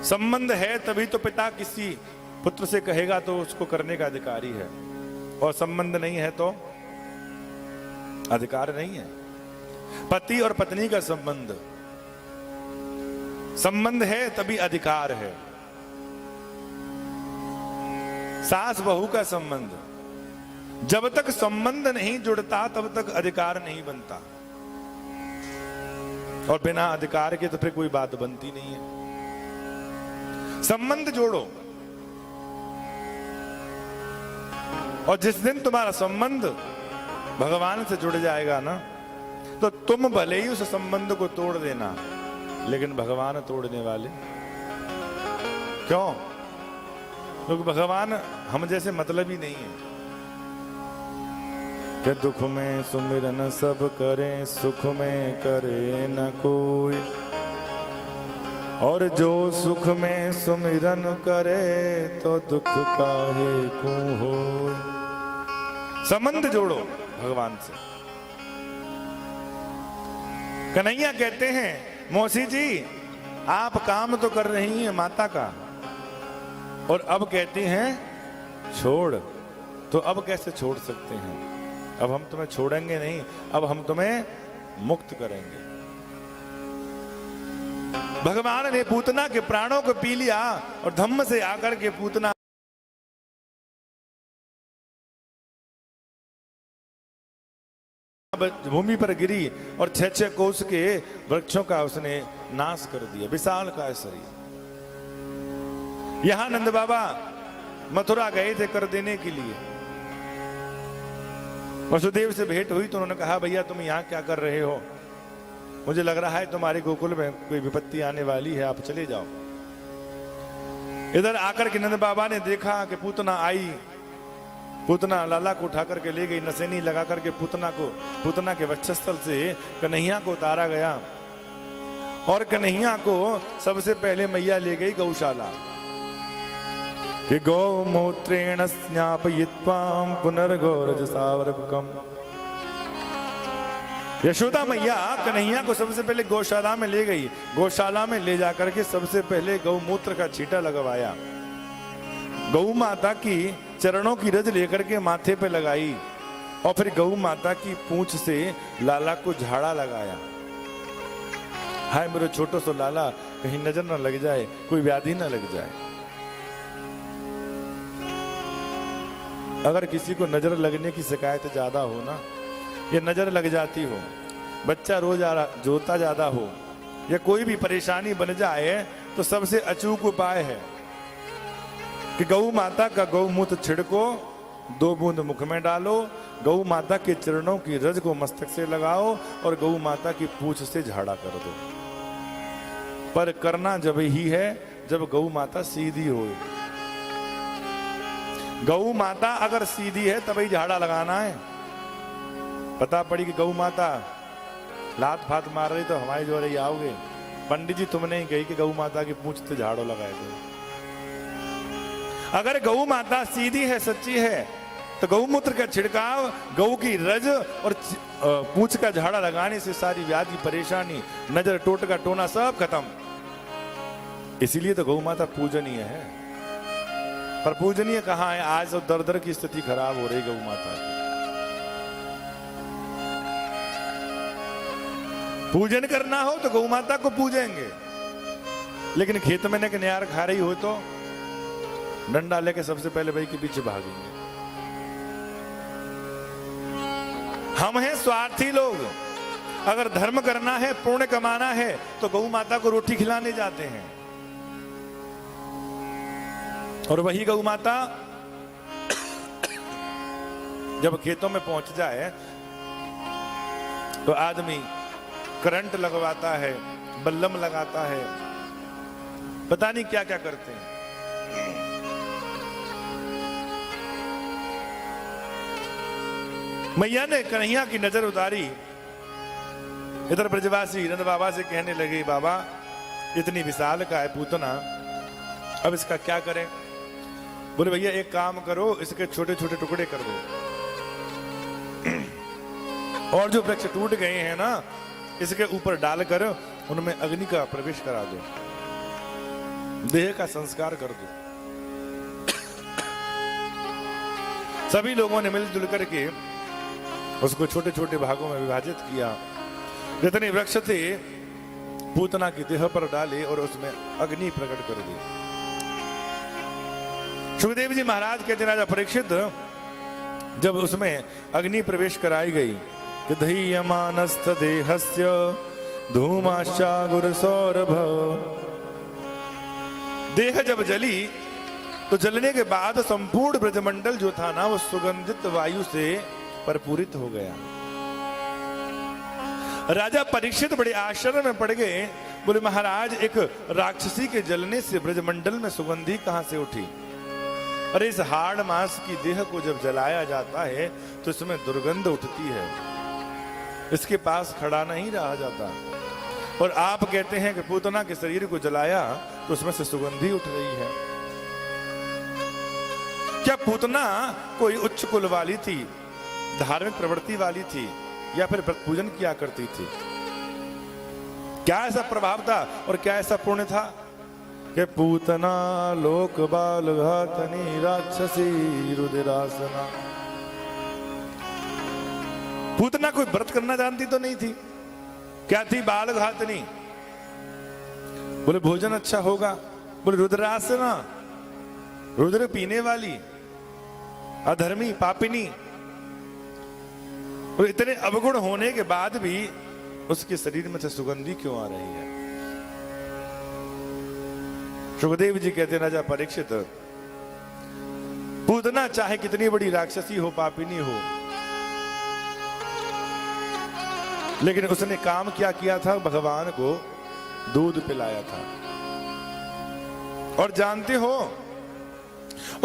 A: संबंध है तभी तो पिता किसी पुत्र से कहेगा तो उसको करने का अधिकारी है, और संबंध नहीं है तो अधिकार नहीं है। पति और पत्नी का संबंध, संबंध है तभी अधिकार है। सास बहू का संबंध, जब तक संबंध नहीं जुड़ता तब तक अधिकार नहीं बनता, और बिना अधिकार के तो फिर कोई बात बनती नहीं है। संबंध जोड़ो, और जिस दिन तुम्हारा संबंध भगवान से जुड़ जाएगा ना तो तुम भले ही उस संबंध को तोड़ देना लेकिन भगवान तोड़ने वाले क्यों? क्योंकि भगवान हम जैसे मतलब ही नहीं है कि दुख में सुमिरन सब करें, सुख में करे न कोई, और जो सुख में सुमिरन करे तो दुख काहे को होय। संबंध जोड़ो भगवान से। कन्हैया कहते हैं, मौसी जी आप काम तो कर रही हैं माता का और अब कहती हैं छोड़, तो अब कैसे छोड़ सकते हैं? अब हम तुम्हें छोड़ेंगे नहीं, अब हम तुम्हें मुक्त करेंगे। भगवान ने पूतना के प्राणों को पी लिया और धम्म से आकर के पूतना भूमि पर गिरी और 6-6 कोस के वृक्षों का उसने नाश कर दिया, विशाल का शरीर। यहां नंद बाबा मथुरा गए थे कर देने के लिए। वसुदेव से भेंट हुई तो उन्होंने कहा, भैया तुम यहां क्या कर रहे हो? मुझे लग रहा है तुम्हारे गोकुल में कोई विपत्ति आने वाली है, आप चले जाओ। इधर आकर के नंद बाबा ने देखा कि पूतना आई, पूतना लाला को उठा करके ले गई, नसेनी लगा करके पूतना के वक्षस्थल से कन्हैया को उतारा गया और कन्हैया को सबसे पहले मैया ले गई गौशाला कि गौमूत्रेण स्नापयित्वा पुनर्गौरजसावर्भकम्। यशोदा मैया कन्हैया को सबसे पहले गौशाला में ले गई। गौशाला में ले जाकर के सबसे पहले गौमूत्र का छींटा लगवाया, गौ माता की चरणों की रज लेकर के माथे पे लगाई और फिर गौ माता की पूंछ से लाला को झाड़ा लगाया। हाय मेरे छोटो सो लाला, कहीं नजर न लग जाए, कोई व्याधि न लग जाए। अगर किसी को नजर लगने की शिकायत ज्यादा हो ना, या नजर लग जाती हो, बच्चा रोज जोता ज्यादा हो, या कोई भी परेशानी बन जाए तो सबसे अचूक उपाय है कि गौ माता का गौमूत्र छिड़को, 2 बूंद मुख में डालो, गौ माता के चरणों की रज को मस्तक से लगाओ और गौ माता की पूंछ से झाड़ा कर दो। पर करना जब ही है जब गौ माता सीधी हो। गौ माता अगर सीधी है तभी झाड़ा लगाना है। पता पड़ी कि गौ माता लात फात मार रही तो हमारी जोरे ही आओगे। पंडित जी तुमने ही कही कि गौ माता की पूंछ से झाड़ू लगाए दो। अगर गौ माता सीधी है, सच्ची है, तो गौमूत्र का छिड़काव, गौ की रज और पूंछ का झाड़ा लगाने से सारी व्याधि, परेशानी, नजर, टोटका, टोना सब खत्म। इसीलिए तो गौ माता पूजनीय है। पर पूजनीय कहाँ है? आज तो दर दर की स्थिति खराब हो रही गौ माता की। पूजन करना हो तो गौ माता को पूजेंगे, लेकिन खेत में ने न्यार खा रही हो तो डंडा लेके सबसे पहले भाई के पीछे भागेंगे। हम हैं स्वार्थी लोग। अगर धर्म करना है, पुण्य कमाना है, तो गौ माता को रोटी खिलाने जाते हैं। और वही गौ माता जब खेतों में पहुंच जाए तो आदमी करंट लगवाता है, बल्लम लगाता है, पता नहीं क्या क्या करते हैं। मैया ने कन्हैया की नजर उतारी। इधर ब्रजवासी नंद बाबा से कहने लगे, बाबा इतनी विशाल का है पूतना, अब इसका क्या करें? बोले भैया एक काम करो, इसके छोटे छोटे टुकड़े कर दो, और जो वृक्ष टूट गए हैं ना, इसके ऊपर डालकर उनमें अग्नि का प्रवेश करा दो, देह का संस्कार कर दो। सभी लोगों ने मिलजुल करके उसको छोटे छोटे भागों में विभाजित किया। जितने वृक्ष थे पूतना की देह पर डाले और उसमें अग्नि प्रकट कर दी। सुखदेव जी महाराज कहते, राजा परीक्षित जब उसमें अग्नि प्रवेश कराई गई, दह्यमानस्थ देहस्य धूमाश्चा गुरुसौरभ, देह जब जली तो जलने के बाद संपूर्ण ब्रजमंडल जो था ना, वो सुगंधित वायु से परपूरित हो गया। राजा परीक्षित बड़े आश्चर्य में पड़ गए। बोले महाराज, एक राक्षसी के जलने से ब्रजमंडल में सुगंधी कहां से उठी? अरे इस हाड़ मांस की देह को जब जलाया जाता है तो इसमें दुर्गंध उठती है, इसके पास खड़ा नहीं रहा जाता। और आप कहते हैं कि पूतना के शरीर को जलाया तो उसमें से सुगंधी उठ रही है। क्या पूतना कोई उच्च कुल वाली थी, धार्मिक प्रवृत्ति वाली थी, या फिर व्रत पूजन किया करती थी? क्या ऐसा प्रभाव था और क्या ऐसा पुण्य था कि पूतना लोक बाल घातनी राक्षसी रुधिरासना? पूतना कोई व्रत करना जानती तो नहीं थी। क्या थी? बाल घातनी। बोले भोजन अच्छा होगा। बोले रुद्रासना, रुद्र पीने वाली, अधर्मी, पापिनी। और इतने अवगुण होने के बाद भी उसके शरीर में से सुगंधी क्यों आ रही है? सुखदेव जी कहते हैं, राजा परीक्षित, पूतना चाहे कितनी बड़ी राक्षसी हो, पापिनी हो, लेकिन उसने काम क्या किया था? भगवान को दूध पिलाया था। और जानते हो,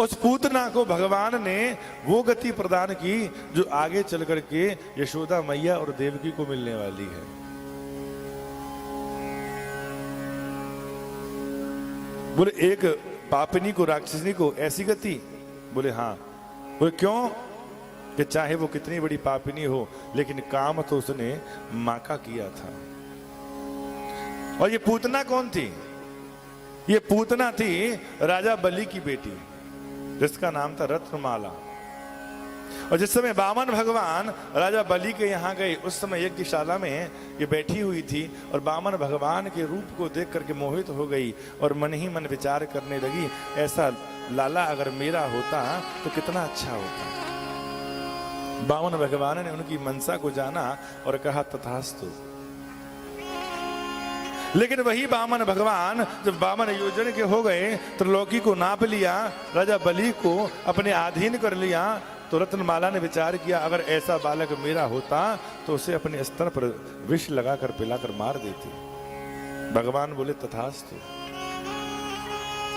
A: उस पूतना को भगवान ने वो गति प्रदान की जो आगे चल करके यशोदा मैया और देवकी को मिलने वाली है। बोले एक पापिनी को, राक्षसी को ऐसी गति? बोले हाँ। बोले क्यों? कि चाहे वो कितनी बड़ी पापिनी हो, लेकिन काम तो उसने मां का किया था। और ये पूतना कौन थी? ये पूतना थी राजा बलि की बेटी, जिसका नाम था रत्नमाला। और जिस समय वामन भगवान राजा बलि के यहाँ गए, उस समय यज्ञशाला में ये बैठी हुई थी और वामन भगवान के रूप को देख करके मोहित हो गई और मन ही मन विचार करने लगी, ऐसा लाला अगर मेरा होता तो कितना अच्छा होता। वामन भगवान ने उनकी मनसा को जाना और कहा तथास्तु। लेकिन वही वामन भगवान जब वामन योजन के हो गए, त्रिलोकी को नाप लिया, राजा बलि को अपने अधीन कर लिया, तो रत्नमाला ने विचार किया अगर ऐसा बालक मेरा होता तो उसे अपने स्तर पर विष लगाकर पिलाकर मार देती। भगवान बोले तथास्तु,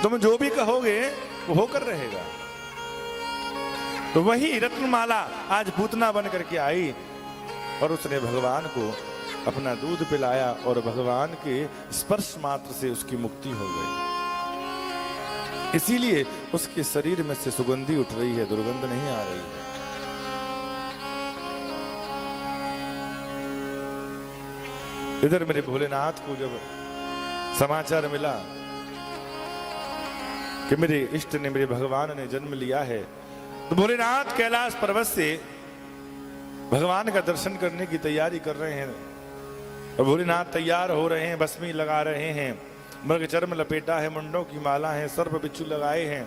A: तुम जो भी कहोगे वो होकर रहेगा। तो वही रत्नमाला आज पूतना बन करके आई और उसने भगवान को अपना दूध पिलाया और भगवान के स्पर्श मात्र से उसकी मुक्ति हो गई। इसीलिए उसके शरीर में से सुगंधी उठ रही है, दुर्गंध नहीं आ रही है। इधर मेरे भोलेनाथ को जब समाचार मिला कि मेरे इष्ट ने, मेरे भगवान ने जन्म लिया है, तो भोलेनाथ कैलाश पर्वत से भगवान का दर्शन करने की तैयारी कर रहे हैं। और भोलेनाथ तैयार हो रहे हैं, भस्मी लगा रहे हैं, मृग चर्म लपेटा है, मुंडों की माला है, सर्प बिच्छू लगाए हैं।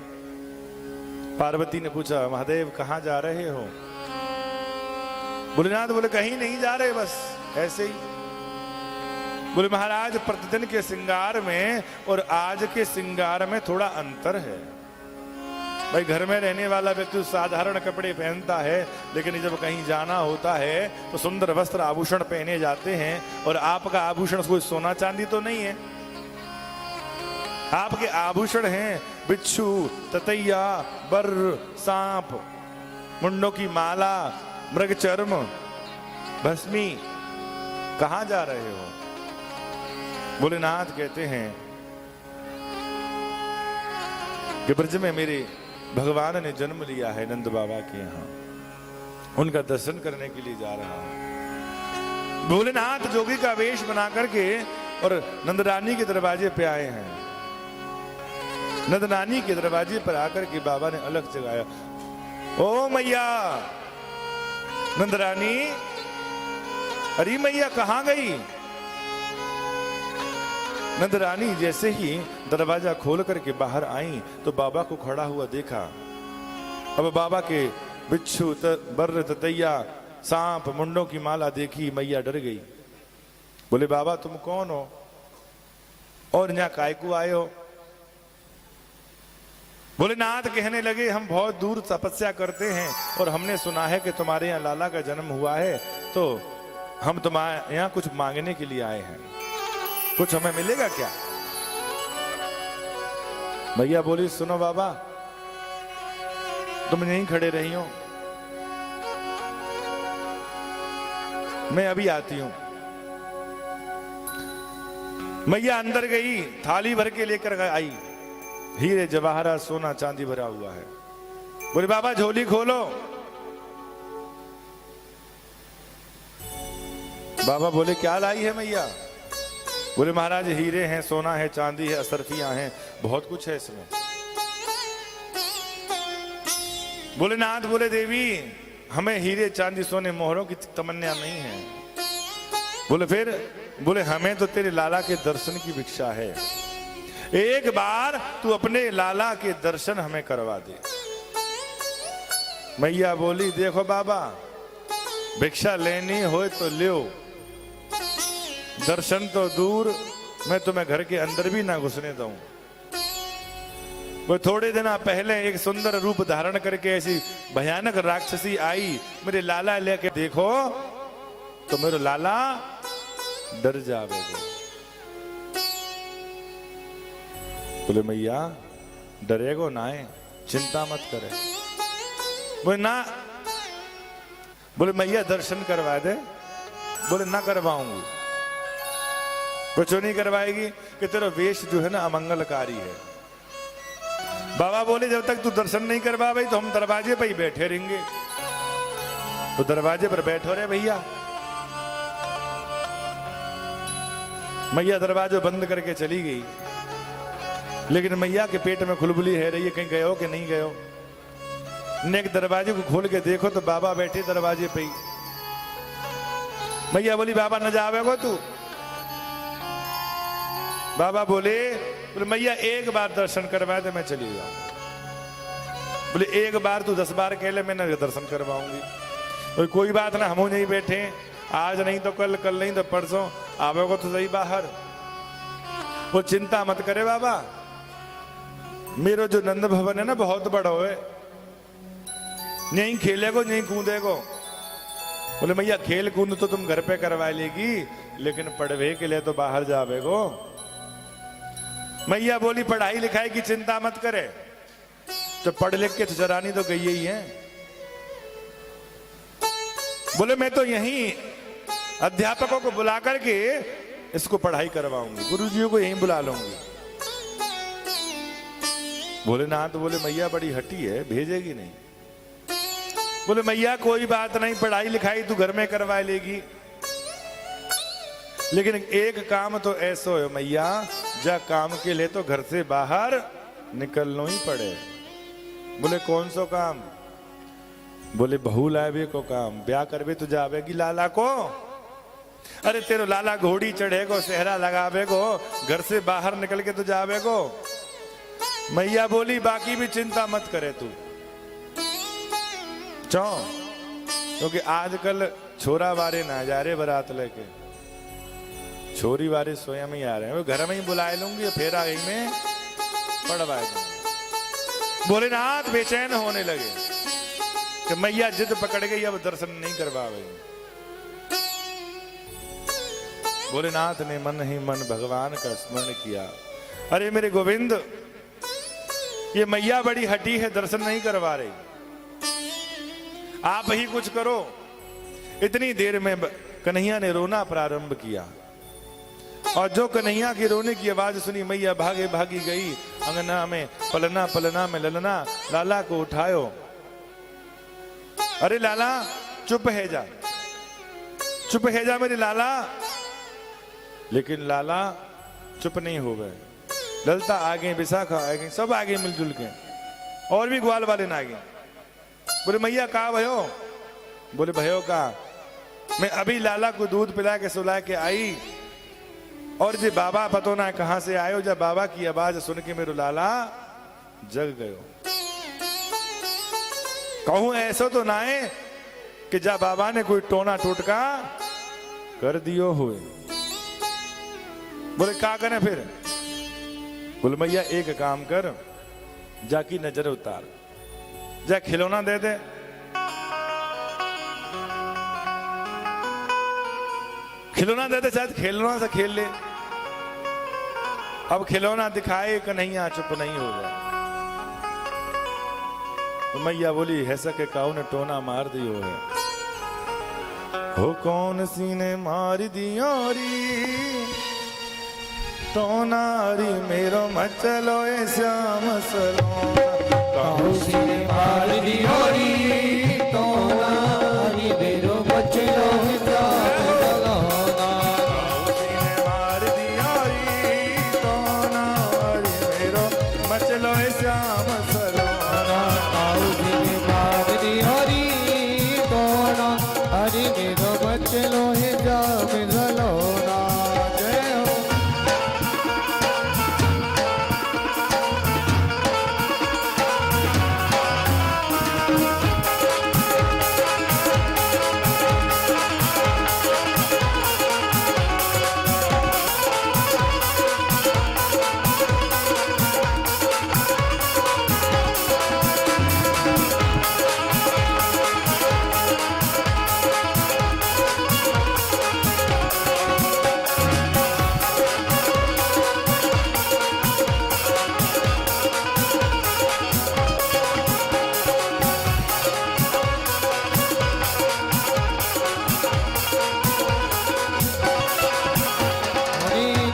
A: पार्वती ने पूछा, महादेव कहाँ जा रहे हो? भोलेनाथ बोले, कहीं नहीं जा रहे, बस ऐसे ही। बोले, महाराज प्रतिदिन के श्रृंगार में और आज के श्रृंगार में थोड़ा अंतर है। भाई घर में रहने वाला व्यक्ति साधारण कपड़े पहनता है, लेकिन जब कहीं जाना होता है तो सुंदर वस्त्र आभूषण पहने जाते हैं। और आपका आभूषण कोई सोना चांदी तो नहीं है, आपके आभूषण हैं बिच्छू, ततैया, बर्र, सांप, मुंडों की माला, मृग चर्म, भस्मी। कहां जा रहे हो? भोलेनाथ कहते हैं कि ब्रज में मेरे भगवान ने जन्म लिया है, नंद बाबा के यहाँ, उनका दर्शन करने के लिए जा रहा हूं। भोलेनाथ जोगी का वेश बना करके और नंदरानी के दरवाजे पे आए हैं। नंदरानी के दरवाजे पर आकर के बाबा ने अलग जगाया, ओ मैया नंदरानी, अरे मैया कहां गई? नंदरानी जैसे ही दरवाजा खोल करके बाहर आई तो बाबा को खड़ा हुआ देखा। अब बाबा के बिच्छू, बर्र, ततैया, सांप, मुंडों की माला देखी, मैया डर गई। बोले, बाबा तुम कौन हो और यहाँ काय को आए हो? भोलेनाथ कहने लगे, हम बहुत दूर तपस्या करते हैं और हमने सुना है कि तुम्हारे यहाँ लाला का जन्म हुआ है, तो हम तुम्हारे यहाँ कुछ मांगने के लिए आए हैं, कुछ हमें मिलेगा क्या? भैया बोली, सुनो बाबा, तुम यहीं खड़े रही हो, मैं अभी आती हूं। मैया अंदर गई, थाली भर के लेकर आई, हीरे जवाहरात सोना चांदी भरा हुआ है। बोले, बाबा झोली खोलो। बाबा बोले, क्या लाई है मैया? बोले, महाराज हीरे हैं, सोना है, चांदी है, असरफियां हैं, बहुत कुछ है इसमें। भोलेनाथ बोले, देवी हमें हीरे चांदी सोने मोहरों की तमन्ना नहीं है। बोले, फिर? बोले, हमें तो तेरे लाला के दर्शन की भिक्षा है, एक बार तू अपने लाला के दर्शन हमें करवा दे। मैया बोली, देखो बाबा, भिक्षा लेनी हो तो लो, दर्शन तो दूर, मैं तुम्हें घर के अंदर भी ना घुसने दूं। वो थोड़े दिन पहले एक सुंदर रूप धारण करके ऐसी भयानक राक्षसी आई, मेरे लाला लेके देखो तो मेरे लाला डर जावेगा। बोले, मैया डरेगो ना है, चिंता मत करे। बोले, ना। बोले, मैया दर्शन करवा दे। बोले, ना करवाऊंगी। क्यों नहीं करवाएगी? कि तेरा वेश जो है ना अमंगलकारी है। बाबा बोले, जब तक तू दर्शन नहीं करवा भाई तो हम दरवाजे पर ही बैठे रहेंगे। तो दरवाजे पर बैठो रे भैया। मैया दरवाजा बंद करके चली गई, लेकिन मैया के पेट में खुलबुली है रही है, कहीं गए हो कि नहीं गए हो। नेक दरवाजे को खोल के देखो तो बाबा बैठे दरवाजे पे ही। मैया बोली, बाबा न जावेगो तू? बाबा बोले, मैया एक बार दर्शन करवाए तो मैं चली जाऊं। बोले, एक बार तू 10 बार कह ले, मैं न दर्शन करवाऊंगी। तो कोई बात ना, हम नहीं बैठे, आज नहीं तो कल, कल नहीं तो परसों, आवेगो तो सही बाहर। वो चिंता मत करे बाबा, मेरा जो नंद भवन है ना बहुत बड़ा है, नहीं खेलेगो नहीं कूदेगो। बोले, मैया खेल कूद तो तुम घर पे करवा लेगी, लेकिन पढ़वे के लिए तो बाहर जावेगो। मैया बोली, पढ़ाई लिखाई की चिंता मत करे, तो पढ़ लिख के चरानी तो गई ही है, बोले मैं तो यहीं अध्यापकों को बुला करके इसको पढ़ाई करवाऊंगी, गुरुजियों को यहीं बुला लूंगी। बोले ना, तो बोले मैया बड़ी हटी है, भेजेगी नहीं। बोले मैया कोई बात नहीं, पढ़ाई लिखाई तू घर में करवा लेगी, लेकिन एक काम तो ऐसा हो मैया, जा काम के लिए तो घर से बाहर निकलना ही पड़े। बोले कौन सो काम? बोले बहू लावे को काम, ब्याह करवे तो जावेगी लाला को। अरे तेरो लाला घोड़ी चढ़ेगो, सेहरा लगावेगो, घर से बाहर निकल के तो जावेगो। मैया बोली बाकी भी चिंता मत करे तू, क्योंकि आजकल छोरा वारे ना जा रहे बारात लेके, छोरी वारे स्वयं ही आ रहे हैं। घर में ही बुलाए लूंगी, फेरा गई में पढ़वाए दूंगी। भोलेनाथ बेचैन होने लगे कि मैया जिद पकड़ गई, अब दर्शन नहीं करवाएगी। भोलेनाथ ने मन ही मन भगवान का स्मरण किया। अरे मेरे गोविंद, ये मैया बड़ी हटी है, दर्शन नहीं करवा रही, आप ही कुछ करो। इतनी देर में कन्हैया ने रोना प्रारंभ किया, और जो कन्हैया की रोने की आवाज सुनी, मैया भागे भागी गई अंगना में, पलना पलना में ललना लाला को उठायो। अरे लाला चुप है जा, चुप है जा मेरे लाला। लेकिन लाला चुप नहीं हो गए। ललता आ गई, विशाखा आ गई, सब आ गए मिलजुल के, और भी ग्वाल वाले ना आ गए। बोले मैया कहा भयो? बोले भयो का मैं अभी लाला को दूध पिला के सुला के आई, और जे बाबा पतो ना कहां से आयो, जब बाबा की आवाज सुन के मेरो लाला जग गयो। कहूं ऐसा तो ना है कि जा बाबा ने कोई टोना टोटका कर दियो हुए। बोले क्या करें फिर? बोले मैया एक काम कर, जाकी नजर उतार, जा खिलौना दे दे। खिलौना दे दे, शायद खिलौना से खेल ले। अब खिलौना दिखाए कन्हैया चुप नहीं हो गया। तो मैया बोली है सके काऊ ने टोना मार दियो है। हो कौन सी ने मार दियो री टोनारी मेरो मचलो ए श्याम सलोना।
C: काहू सी ने मार दियो री टोनारी मेरो मचलो ए श्याम सलोना।
A: काहू सी ने मार दियो री टोनारी मेरो मचलो ए श्याम सलोना।
C: काहू सी ने मार दियो री टोनारी मेरो मचलो ए श्याम सलोना। जय हो।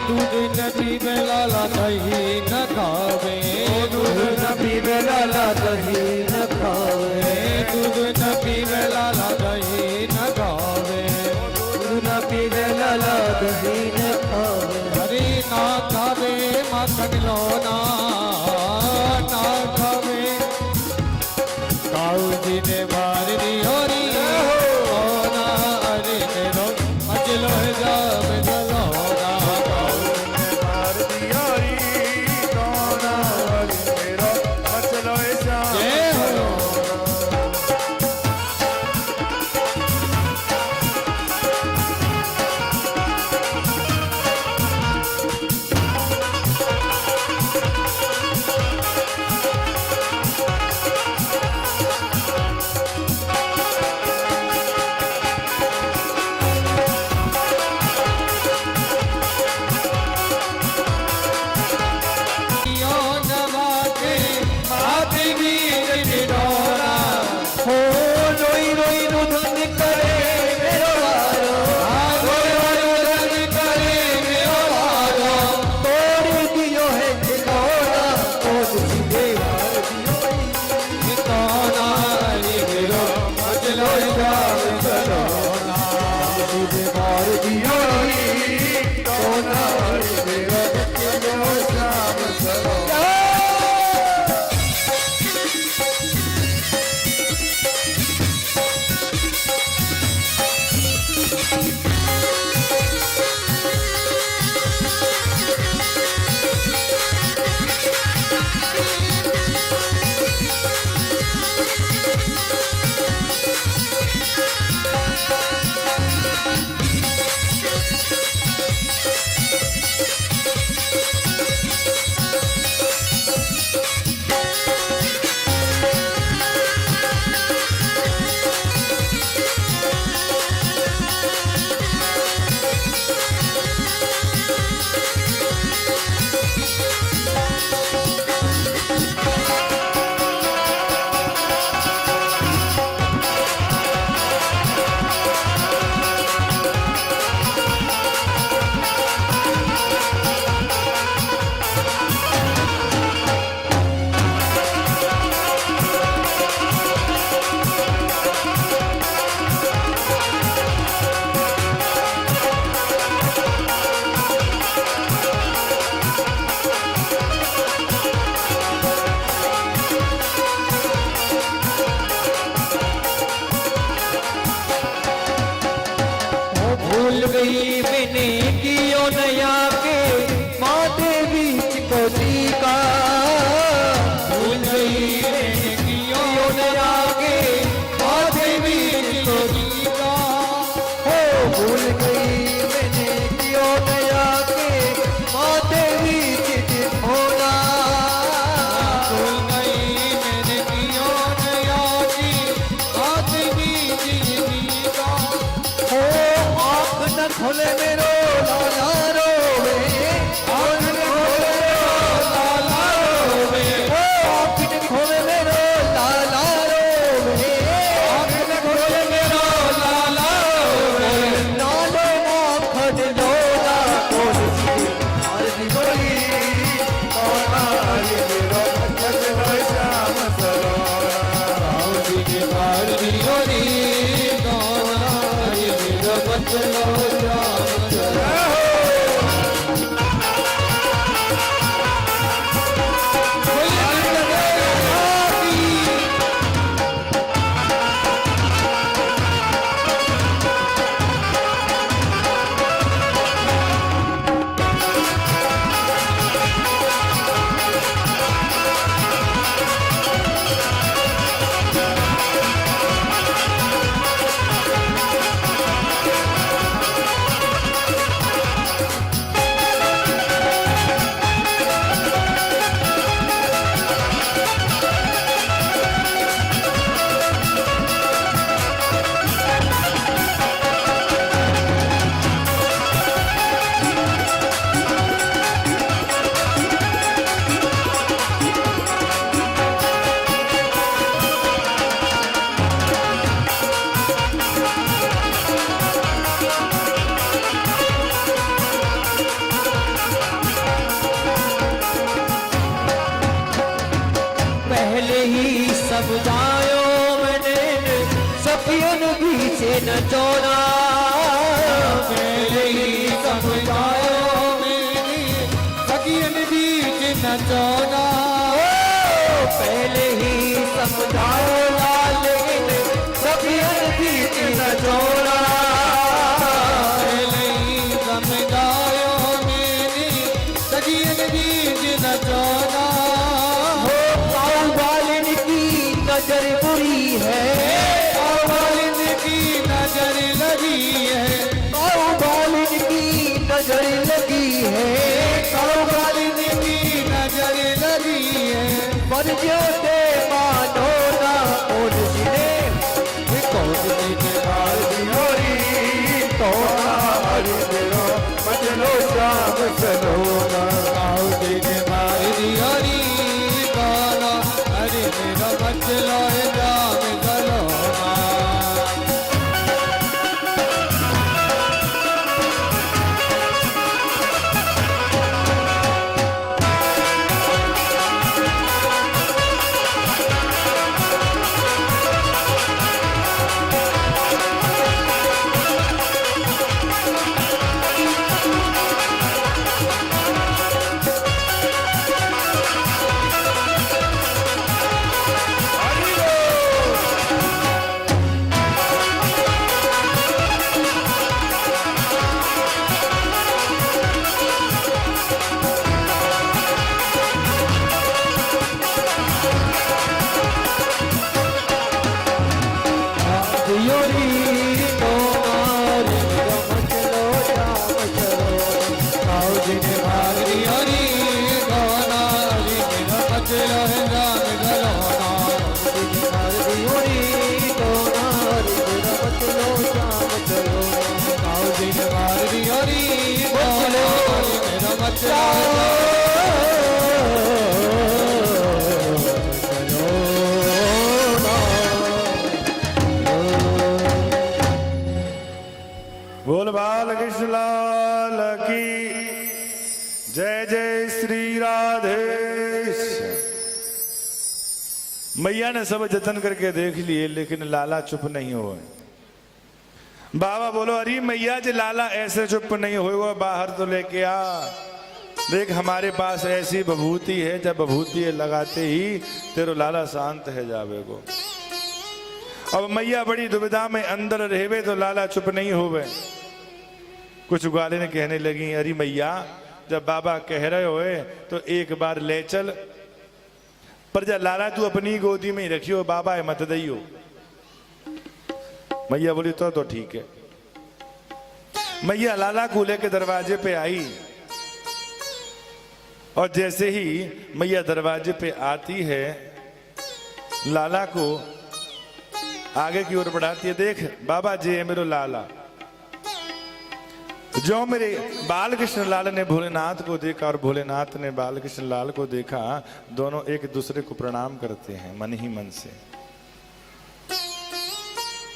C: दूध न पीवे लाला दही न खावे, दूध न पीवे लाला दही न खावे, दूध न पीवे लाला दही न खावे, दूध न पीवे लाला दही न खावे। हरी ना खावे माखन लोना, ना खावे काऊ जी ने मार दी होरी लोना। अरे मेरो मचलो जाम जलोना। श्याम सलोना तुझे मार दियो सोना मेरा बचलो श्याम सलोना भूल गई मैंने कियो नया के माथे बीच को टीका भूल गई मैंने कियो नया के माथे बीच को टीका हो भूल गई मैंने कियो नया के माथे बीच होना भूल गई मैंने कियो नया के माथे बीच टीका हो आँख न खोले मेरो लाला रोवे आँख न खोले मेरो लाला रोवे ओ आँख न खोले मेरो लाला रोवे आँख न खोले मेरो लाला रोवे नालो आँख लोला कोल आरती बोली ताना मेरो बचलो श्याम सलोना राउडी के बार दियोरी गाना मेरो बचलो श्याम सलोना पहले ही सब जायो मैंने सखियन पीछे न छोड़ा पहले ही सब जायो मैंने सखियन पीछे न छोड़ा पहले ही सब जायो लेकिन सखियन पीछे न छोड़ा पहले ही सब जायो मैंने सखियन पीछे न छोड़ा नजर बुरी है बालिन की नजर लगी है बालिन की नजर लगी है बालिन की नजर लगी है पर जो ते मानो ना कौन जिने कौन जिने मार दियोरी तो हरी मेरो बचलो श्याम सलोना कौन जिने मार दियोरी गाना हरे मेरा बचलो श्याम सलोना
A: बाल कृष्ण लाल की जय जय श्री राधेश। मैया ने सब जतन करके देख लिए लेकिन लाला चुप नहीं हुए। बाबा बोलो अरे मैया जी लाला ऐसे चुप नहीं होगा, बाहर तो लेके आ, देख हमारे पास ऐसी बभूति है, जब बभूति लगाते ही तेरो लाला शांत है जावे को। अब मैया बड़ी दुविधा में अंदर रहवे तो लाला चुप नहीं होवे। कुछ ग्वाले ने कहने लगी अरे मैया जब बाबा कह रहे होए तो एक बार ले चल, पर जब लाला तू अपनी गोदी में ही रखियो, बाबा है मत दइयो। मैया बोली तो ठीक है। मैया लाला को लेके दरवाजे पे आई और जैसे ही मैया दरवाजे पे आती है लाला को आगे की ओर बढ़ाती है, देख बाबा जी है मेरो लाला। जो मेरे बाल कृष्ण लाल ने भोलेनाथ को देखा और भोलेनाथ ने बाल कृष्ण लाल को देखा, दोनों एक दूसरे को प्रणाम करते हैं मन ही मन से।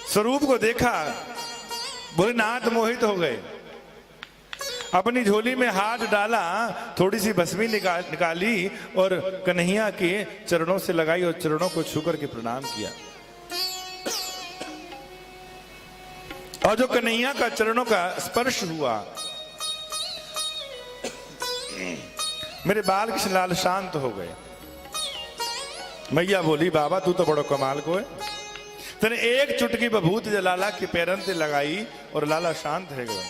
A: स्वरूप को देखा, भोलेनाथ मोहित हो गए, अपनी झोली में हाथ डाला, थोड़ी सी भस्मी निकाली और कन्हैया के चरणों से लगाई और चरणों को छूकर के प्रणाम किया। और जो कन्हैया का चरणों का स्पर्श हुआ, मेरे बाल कृष्ण लाल शांत हो गए। मैया बोली बाबा तू तो बड़ो कमाल को है, तने एक चुटकी बभूत लाला के पैरन से लगाई और लाला शांत है गए।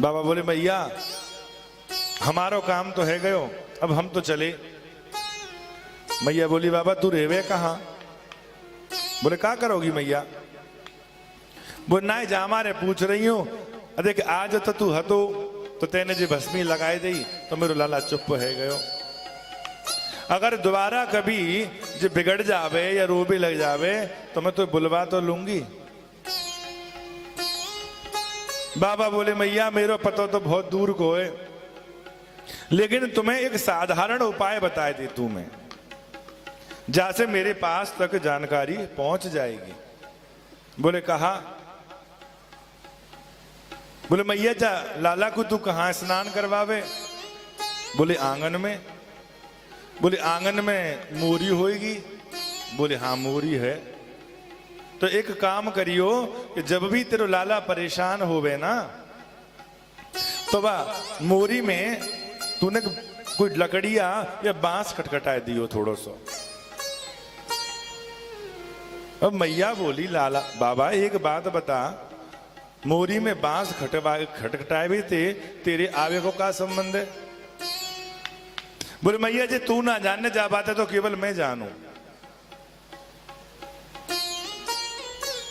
A: बाबा बोले मैया हमारो काम तो है गयो, अब हम तो चले। मैया बोली बाबा तू रेवे कहाँ? बोले क्या करोगी मैया? बोले ना जामा रे पूछ रही हूं, देख आज तो तू हतो तो तेने जी भस्मी लगाई दी तो मेरो लाला चुप है गयो। अगर दोबारा कभी जो बिगड़ जावे या रोबे लग जावे तो मैं तो बुलवा तो लूंगी। बाबा बोले मैया मेरो पतो तो बहुत दूर को है, लेकिन तुम्हें एक साधारण उपाय बताए दी तू मैं, जैसे मेरे पास तक जानकारी पहुंच जाएगी। बोले कहा? बोले मैया जा लाला को तू कहां स्नान करवावे? बोले आंगन में। बोले आंगन में मोरी होएगी? बोले हाँ मोरी है। तो एक काम करियो कि जब भी तेरे लाला परेशान होवे ना तो वह मोरी में तूने कोई लकड़िया या बांस खटखटाए दियो थोड़ो सो। अब मैया बोली लाला बाबा एक बात बता, मोरी में बांस खटखटाए भी थे, तेरे आवे को क्या संबंध है? बोले मैया जी तू ना जानने जा पाते तो केवल मैं जानू।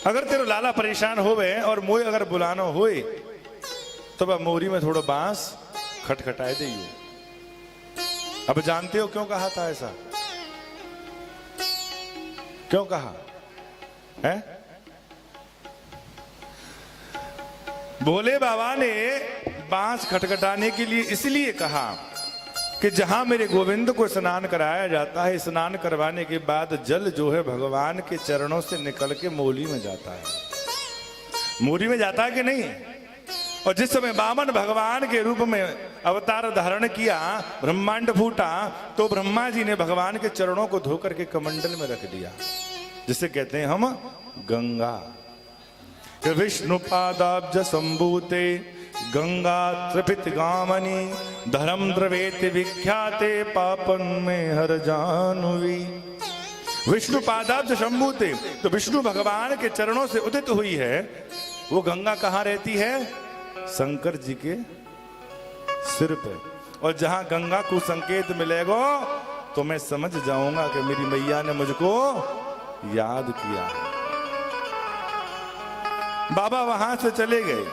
A: अगर तेरे लाला परेशान होवे और मोई अगर बुलाना होए तो वह मोरी में थोड़ा बांस खटखटाए दियो। अब जानते हो क्यों कहा था ऐसा? क्यों कहा है? भोले बाबा ने बांस खटखटाने के लिए इसलिए कहा कि जहां मेरे गोविंद को स्नान कराया जाता है, स्नान करवाने के बाद जल जो है भगवान के चरणों से निकल के मोली में जाता है। मोरी में जाता है कि नहीं? और जिस समय वामन भगवान के रूप में अवतार धारण किया, ब्रह्मांड फूटा, तो ब्रह्मा जी ने भगवान के चरणों को धोकर के कमंडल में रख दिया, जिसे कहते हैं हम गंगा। विष्णु पादाब्ज संभूते गंगा त्रिपित गामनी धर्म द्रवेति विख्याते पापन में हर जानवी। विष्णु पादाब्ज संभूते, तो विष्णु भगवान के चरणों से उदित हुई है वो गंगा कहाँ रहती है? शंकर जी के सिर पे। और जहां गंगा को संकेत मिलेगा तो मैं समझ जाऊंगा कि मेरी मैया ने मुझको याद किया है। बाबा वहां से चले गए।